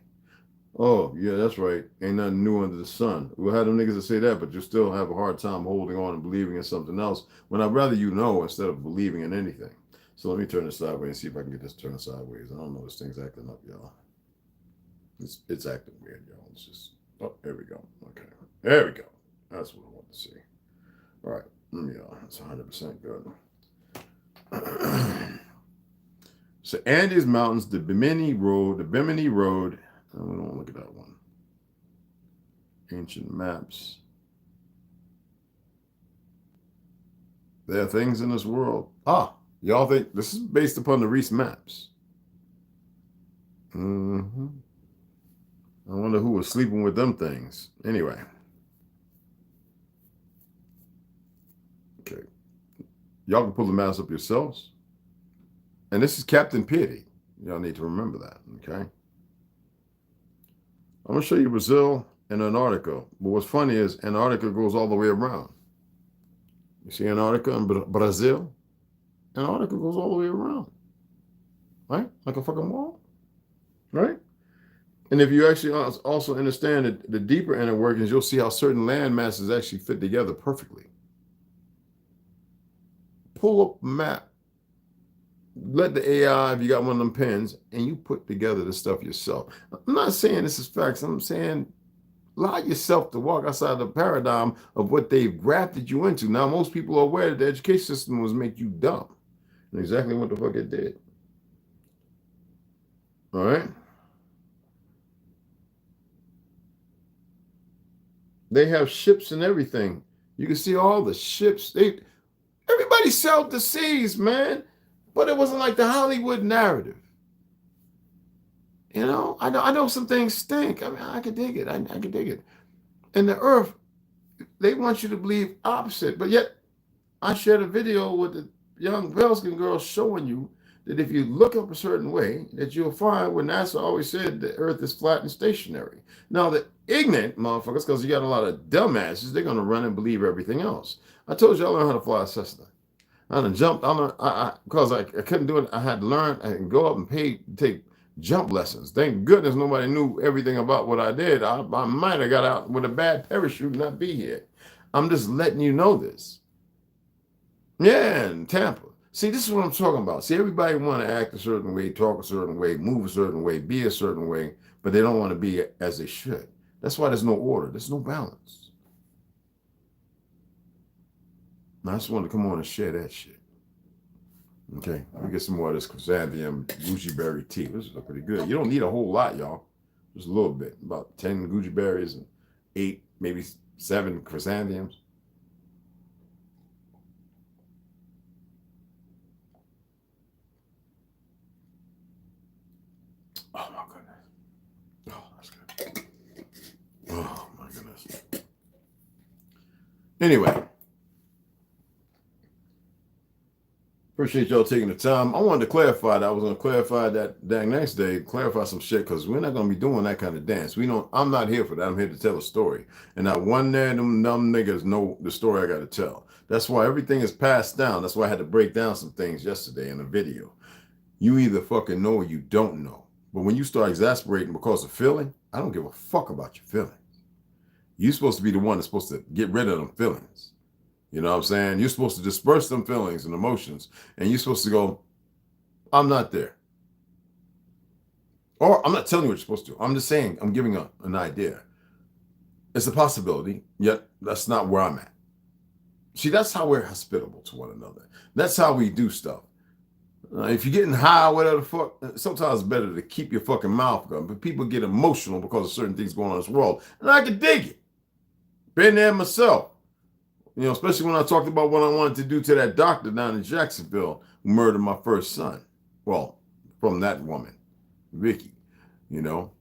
Oh, yeah, that's right. Ain't nothing new under the sun. We'll have them niggas that say that, but you still have a hard time holding on and believing in something else, when I'd rather you know instead of believing in anything. So let me turn this sideways and see if I can get this turned sideways. I don't know, this thing's acting up, y'all. It's acting weird, y'all. It's just, oh, there we go. Okay, there we go. That's what I want to see. All right, that's 100% good. So Andes Mountains, the Bimini Road, oh, we don't look at that one. Ancient maps. There are things in this world. Y'all think this is based upon the Reese maps? Mm-hmm. I wonder who was sleeping with them things. Anyway. Okay. Y'all can pull the maps up yourselves. And this is Captain Pity. Y'all need to remember that, okay? I'm going to show you Brazil and Antarctica. But what's funny is Antarctica goes all the way around. You see Antarctica and Brazil? Antarctica goes all the way around. Right? Like a fucking wall. Right? And if you actually also understand the deeper inner workings, you'll see how certain land masses actually fit together perfectly. Pull up a map. Let the AI, if you got one of them pens, and you put together the stuff yourself. I'm not saying this is facts. I'm saying allow yourself to walk outside the paradigm of what they've grafted you into. Now, most people are aware that the education system was make you dumb. And exactly what the fuck it did. All right? They have ships and everything. You can see all the ships. Everybody sailed the seas, man. But it wasn't like the Hollywood narrative. You know, I know some things stink. I mean, I could dig it. I could dig it. And the earth, they want you to believe opposite. But yet, I shared a video with the young pale-skinned girl showing you that if you look up a certain way, that you'll find where NASA always said the earth is flat and stationary. Now, the ignorant motherfuckers, because you got a lot of dumbasses, they're going to run and believe everything else. I told you I learned how to fly a Cessna. I done jumped. Because I couldn't do it. I had to learn and go up and take jump lessons. Thank goodness nobody knew everything about what I did. I might have got out with a bad parachute and not be here. I'm just letting you know this. Yeah, in Tampa. See, this is what I'm talking about. See, everybody want to act a certain way, talk a certain way, move a certain way, be a certain way, but they don't want to be as they should. That's why there's no order. There's no balance. And I just wanted to come on and share that shit. Okay, let me get some more of this chrysanthemum Gucci berry tea. This is pretty good. You don't need a whole lot, y'all. Just a little bit. About 10 Gucci berries and 8, maybe 7 chrysanthemums. Oh my goodness. Oh, that's good. Oh my goodness. Anyway. Appreciate y'all taking the time. I wanted to clarify that. I was going to clarify that next day, clarify some shit, because we're not going to be doing that kind of dance. I'm not here for that. I'm here to tell a story. And not one there, them niggas know the story I got to tell. That's why everything is passed down. That's why I had to break down some things yesterday in a video. You either fucking know or you don't know. But when you start exasperating because of feeling, I don't give a fuck about your feelings. You're supposed to be the one that's supposed to get rid of them feelings. You know what I'm saying? You're supposed to disperse them feelings and emotions, and you're supposed to go, I'm not there. Or I'm not telling you what you're supposed to. I'm just saying, I'm giving an idea. It's a possibility, yet that's not where I'm at. See, that's how we're hospitable to one another. That's how we do stuff. If you're getting high, whatever the fuck, sometimes it's better to keep your fucking mouth going. But people get emotional because of certain things going on in this world. And I can dig it. Been there myself. You know, especially when I talked about what I wanted to do to that doctor down in Jacksonville who murdered my first son. Well, from that woman, Vicky, you know,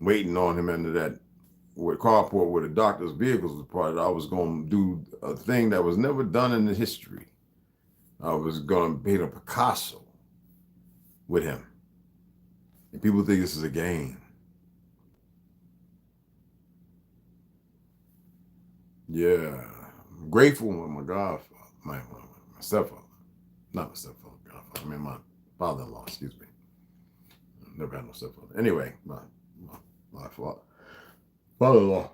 waiting on him under that carport where the doctor's vehicles was parked. I was going to do a thing that was never done in the history. I was going to paint a Picasso with him. And people think this is a game. Yeah. I'm grateful with my godfather, my stepfather. Not my stepfather, godfather. I mean, my father-in-law, excuse me. Never had no stepfather. Anyway, my father-in-law.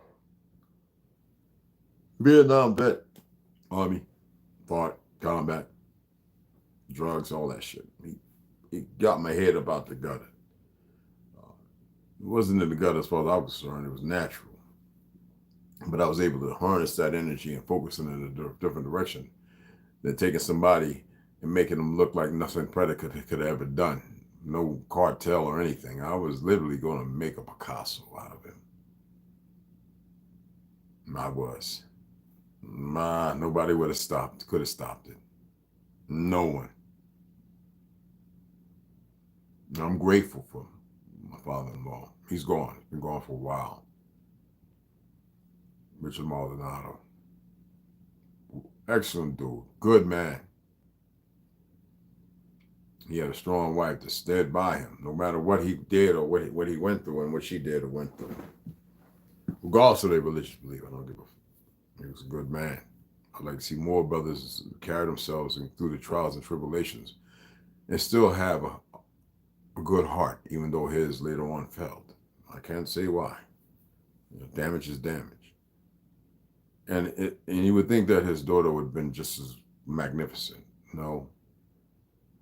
Vietnam vet, Army, fought, combat, drugs, all that shit. He got my head about the gutter. It wasn't in the gutter as far as I was concerned. It was natural. But I was able to harness that energy and focus it in a different direction than taking somebody and making them look like nothing predicate could have ever done. No cartel or anything. I was literally going to make a Picasso out of him. I was. Nobody would have could have stopped it. No one. I'm grateful for my father-in-law. He's gone. He's been gone for a while. Richard Maldonado. Excellent dude. Good man. He had a strong wife that stood by him, no matter what he did or what he went through and what she did or went through. Regardless of their religious belief, I don't give a fuck. He was a good man. I'd like to see more brothers carry themselves through the trials and tribulations and still have a good heart, even though his later on failed. I can't say why. You know, damage is damage. And you would think that his daughter would have been just as magnificent. No.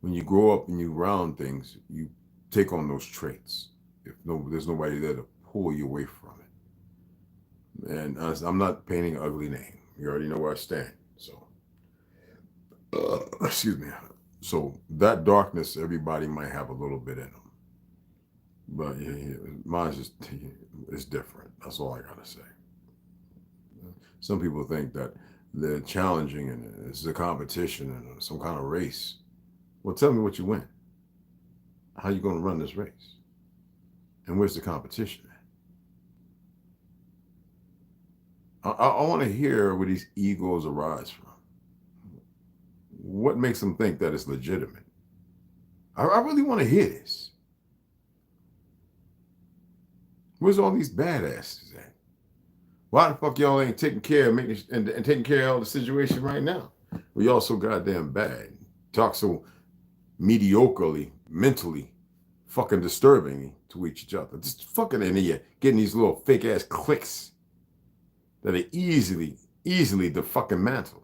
When you grow up and you round things, you take on those traits. There's nobody there to pull you away from it. And I'm not painting an ugly name. You already know where I stand. So, excuse me. So that darkness, everybody might have a little bit in them. But mine's just, it's different. That's all I got to say. Some people think that they're challenging and it's a competition and some kind of race. Well, tell me what you win. How you going to run this race? And where's the competition at? I want to hear where these egos arise from. What makes them think that it's legitimate? I really want to hear this. Where's all these badasses at? Why the fuck y'all ain't taking care of and taking care of all the situation right now? Well, y'all so goddamn bad. Talk so mediocrely, mentally, fucking disturbing to each other. Just fucking in here, getting these little fake ass clicks that are easily the fucking mantle.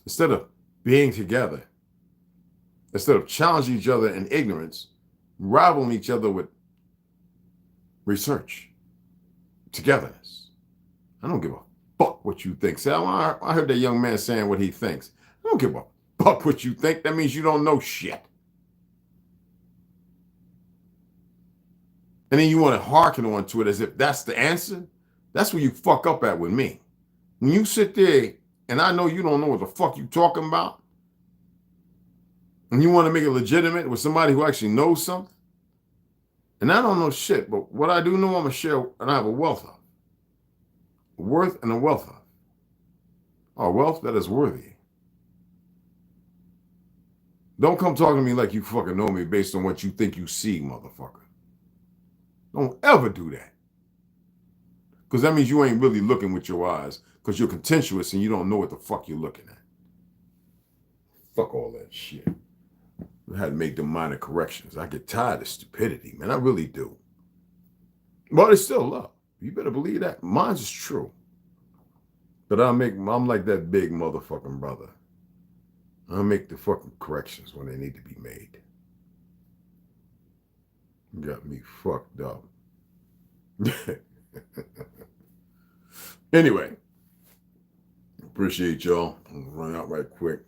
Instead of being together instead of challenging each other in ignorance, rivaling each other with research, togetherness. I don't give a fuck what you think. See, I heard that young man saying what he thinks. I don't give a fuck what you think. That means you don't know shit. And then you want to hearken on to it as if that's the answer. That's where you fuck up at with me. When you sit there and I know you don't know what the fuck you talking about, and you want to make it legitimate with somebody who actually knows something, and I don't know shit, but what I do know, I'm going to share, and I have a wealth of. A worth and a wealth of. A wealth that is worthy. Don't come talking to me like you fucking know me based on what you think you see, motherfucker. Don't ever do that. Because that means you ain't really looking with your eyes, because you're contentious and you don't know what the fuck you're looking at. Fuck all that shit. I had to make them minor corrections. I get tired of stupidity, man. I really do. But it's still love. You better believe that. Mine's is true. But I'm like that big motherfucking brother. I'll make the fucking corrections when they need to be made. You got me fucked up. Anyway, appreciate y'all. I'm gonna run out right quick.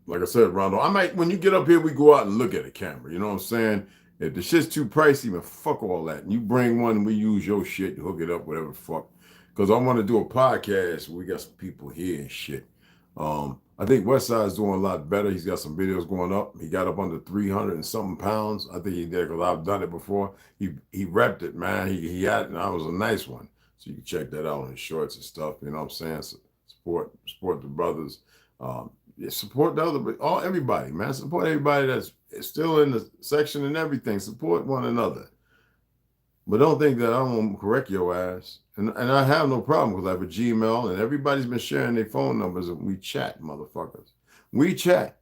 Like I said, Rondo, I might, when you get up here, we go out and look at a camera. You know what I'm saying? If the shit's too pricey, man, fuck all that. And you bring one and we use your shit to hook it up, whatever the fuck. Because I want to do a podcast. We got some people here and shit. I think Westside's doing a lot better. He's got some videos going up. He got up under 300 and something pounds. I think he did, because I've done it before. He repped it, man. He had it, and that was a nice one. So you can check that out on his shorts and stuff. You know what I'm saying? So support the brothers. Support the other, everybody, man. Support everybody that's still in the section and everything. Support one another. But don't think that I'm going to correct your ass. And I have no problem, because I have a Gmail, and everybody's been sharing their phone numbers, and we chat, motherfuckers. We chat.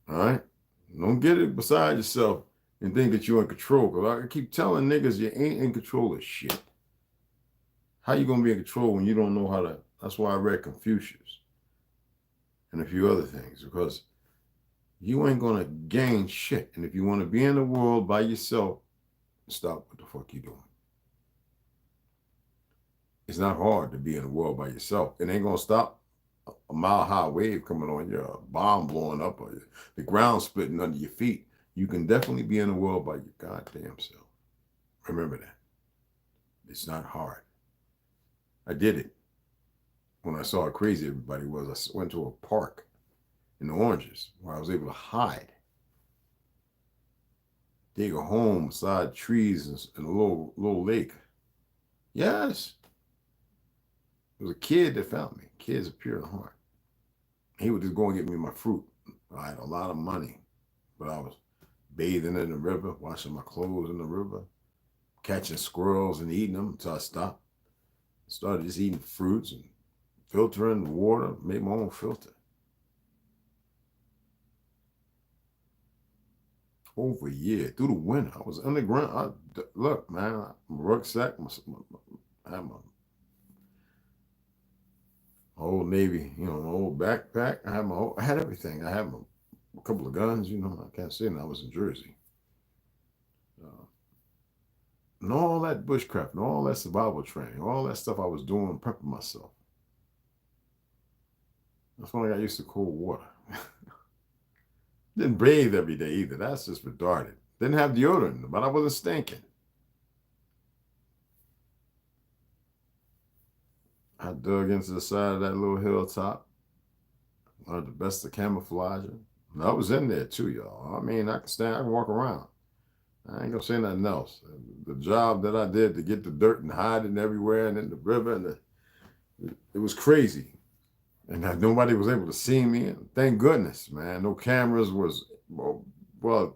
All right? Don't get it beside yourself and think that you're in control, because I keep telling niggas you ain't in control of shit. How you going to be in control when you don't know how to? That's why I read Confucius and a few other things, because you ain't going to gain shit. And if you want to be in the world by yourself, stop what the fuck you doing. It's not hard to be in the world by yourself. It ain't going to stop a mile-high wave coming on you, a bomb blowing up, or the ground splitting under your feet. You can definitely be in the world by your goddamn self. Remember that. It's not hard. I did it when I saw how crazy everybody was. I went to a park in the Oranges where I was able to hide. Dig a home beside trees in a little lake. Yes. It was a kid that found me. Kids of pure heart. He would just go and get me my fruit. I had a lot of money, but I was bathing in the river, washing my clothes in the river, catching squirrels and eating them until I stopped. Started just eating fruits and filtering the water, made my own filter. Over a year, through the winter, I was underground. Look, man, my rucksack, I had my old Navy, my old backpack. I had everything. I had a couple of guns, I can't say that. I was in Jersey. And all that bushcraft, and all that survival training, all that stuff I was doing, prepping myself. That's when I got used to cold water. Didn't bathe every day either. That's just retarded. Didn't have deodorant, but I wasn't stinking. I dug into the side of that little hilltop. Learned the best of camouflaging. And I was in there too, y'all. I mean, I can walk around. I ain't gonna say nothing else. The job that I did to get the dirt and hide it everywhere and in the river, and it was crazy. And nobody was able to see me. And thank goodness, man. No cameras well,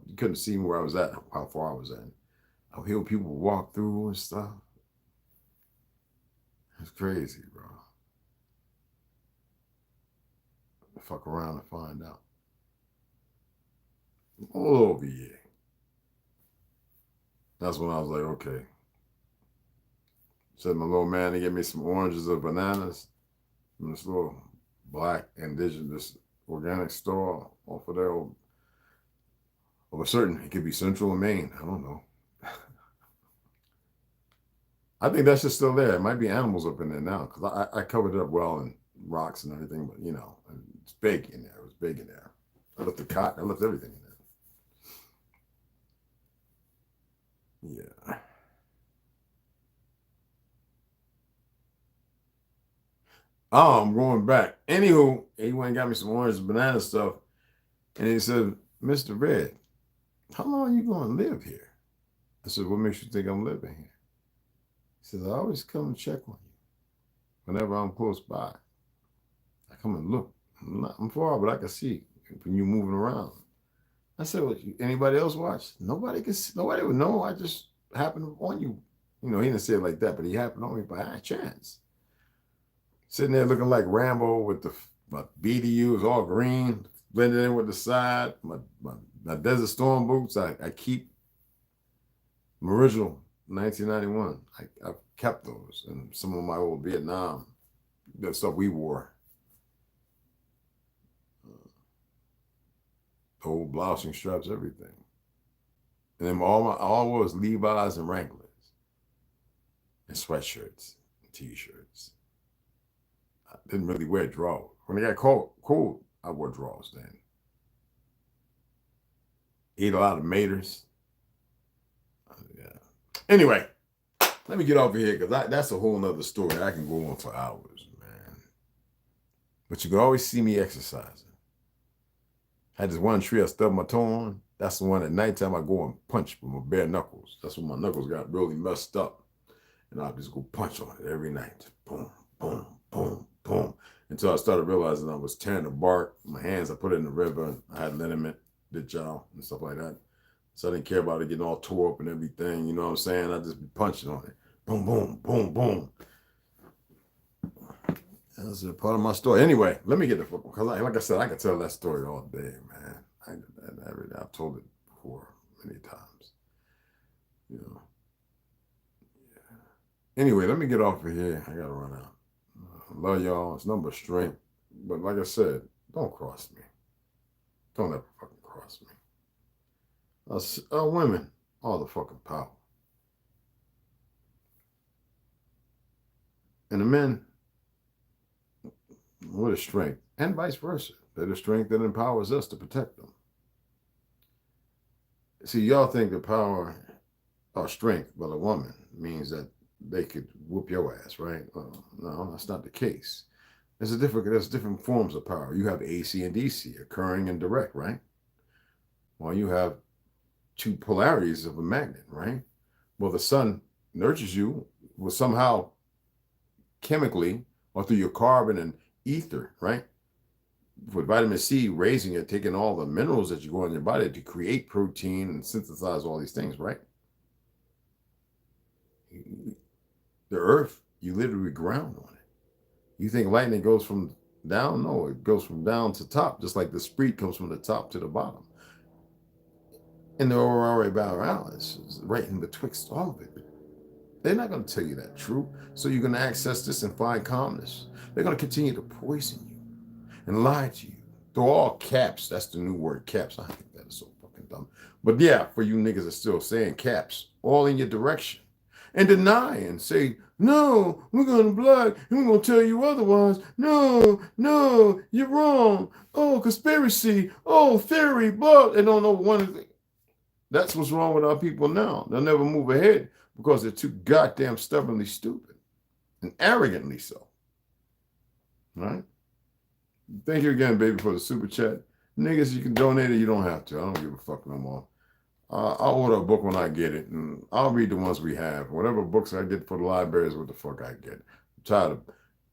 you couldn't see me where I was at, how far I was at. I hear people walk through and stuff. It's crazy, bro. Fuck around and find out. All over a year. That's when I was like, okay. Said my little man to get me some oranges or bananas from this little black indigenous organic store off of there of a certain, it could be Central or Maine. I don't know. I think that's just still there. It might be animals up in there now because I covered it up well and rocks and everything, but you know, it's big in there. It was big in there. I left the cot, I left everything in there. Yeah. Oh, I'm going back. Anywho, he went and got me some orange and banana stuff. And he said, Mr. Red, how long are you going to live here? I said, what makes you think I'm living here? He says, I always come and check on you whenever I'm close by. I come and look. I'm far, but I can see when you're moving around. I said, well, anybody else watch? Nobody can see. Nobody would know. I just happened on you. You know, he didn't say it like that, but he happened on me by chance. Sitting there looking like Rambo with my BDUs all green, blended in with the side, my Desert Storm boots. I keep my original 1991. I've kept those and some of my old Vietnam, the stuff we wore. Old blousing straps, everything. And then all was Levi's and Wranglers and sweatshirts and t-shirts. I didn't really wear drawers. When it got cold, I wore drawers then. Ate a lot of maters. Yeah. Anyway, let me get over here because that's a whole nother story. I can go on for hours, man. But you can always see me exercising. I had this one tree I stubbed my toe on. That's the one at nighttime I go and punch with my bare knuckles. That's when my knuckles got really messed up. And I'll just go punch on it every night. Boom, boom, boom, boom. Until I started realizing I was tearing the bark. My hands, I put it in the river. I had liniment, did y'all, and stuff like that. So I didn't care about it getting all tore up and everything. You know what I'm saying? I just be punching on it. Boom, boom, boom, boom. That's a part of my story. Anyway, let me get the football. Because like I said, I could tell that story all day, man. I've told it before many times. You know. Yeah. Anyway, let me get off of here. I got to run out. Love y'all. It's number strength. But like I said, don't cross me. Don't ever fucking cross me. Women, all the fucking power. And the men, with a strength, and vice versa. They're the strength that empowers us to protect them. See, y'all think the power or strength of a woman means that they could whoop your ass, right? No, that's not the case. There's different forms of power. You have AC and DC, occurring and direct, right? Well, you have two polarities of a magnet, right? Well, the sun nurtures you with somehow chemically or through your carbon and ether, right? With vitamin C, raising it, taking all the minerals that you go in your body to create protein and synthesize all these things, right? The earth, you literally ground on it. You think lightning goes from down? No, it goes from down to top, just like the spreet comes from the top to the bottom. And the aurora borealis is right in betwixt all of it. They're not going to tell you that truth. So you're going to access this and find calmness. They're going to continue to poison you and lie to you. They're all caps. That's the new word, caps. I think that is so fucking dumb. But yeah, for you niggas are still saying caps, all in your direction. And deny and say, no, we're going to block and we're going to tell you otherwise. No, you're wrong. Oh, conspiracy. Oh, theory, blah. They don't know one thing. That's what's wrong with our people now. They'll never move ahead because they're too goddamn stubbornly stupid and arrogantly so. All right? Thank you again, baby, for the super chat. Niggas, you can donate it. You don't have to. I don't give a fuck no more. I'll order a book when I get it, and I'll read the ones we have. Whatever books I get for the library is what the fuck I get. I'm tired of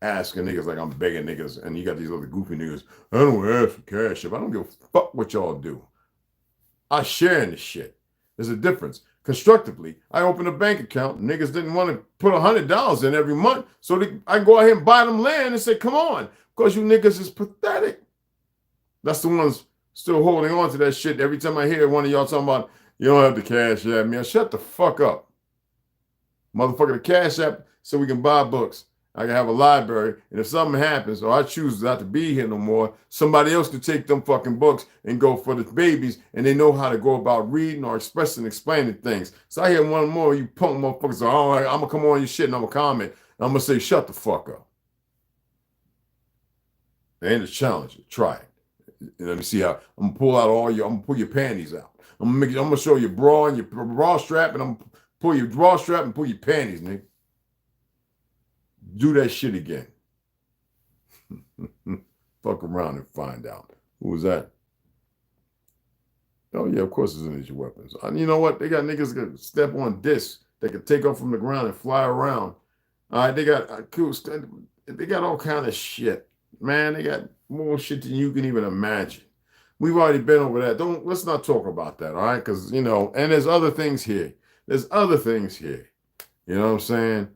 asking niggas like I'm begging niggas, and you got these other goofy niggas. I don't ask for Cashapp. I don't give a fuck what y'all do. I share in the shit. There's a difference. Constructively, I opened a bank account. Niggas didn't want to put $100 in every month, so I go out here and buy them land and say, come on, because you niggas is pathetic. That's the ones still holding on to that shit. Every time I hear one of y'all talking about, you don't have the cash app, man. Shut the fuck up. Motherfucker, the Cash App so we can buy books. I can have a library, and if something happens or I choose not to be here no more, somebody else can take them fucking books and go for the babies, and they know how to go about reading or expressing, explaining things. So I hear one more, you punk motherfuckers, say, oh, I'm gonna come on your shit and I'm gonna comment. And I'm gonna say, shut the fuck up. There ain't a challenge. Try it. And let me see how I'm gonna pull out I'm gonna pull your panties out. I'm gonna show your bra and your bra strap, and I'm gonna pull your bra strap and pull your panties, nigga. Do that shit again. Fuck around and find out. Who was that? Oh, yeah, of course it's energy weapons. You know what? They got niggas that can step on discs that can take off from the ground and fly around. All right, they got all kind of shit. Man, they got more shit than you can even imagine. We've already been over that. Let's not talk about that, all right? Because, you know, and there's other things here. There's other things here. You know what I'm saying?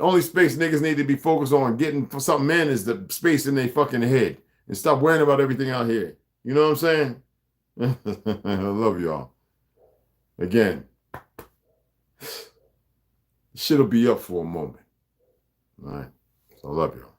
Only space niggas need to be focused on getting for something in is the space in their fucking head. And stop worrying about everything out here. You know what I'm saying? I love y'all. Again, shit'll be up for a moment. All right? So I love y'all.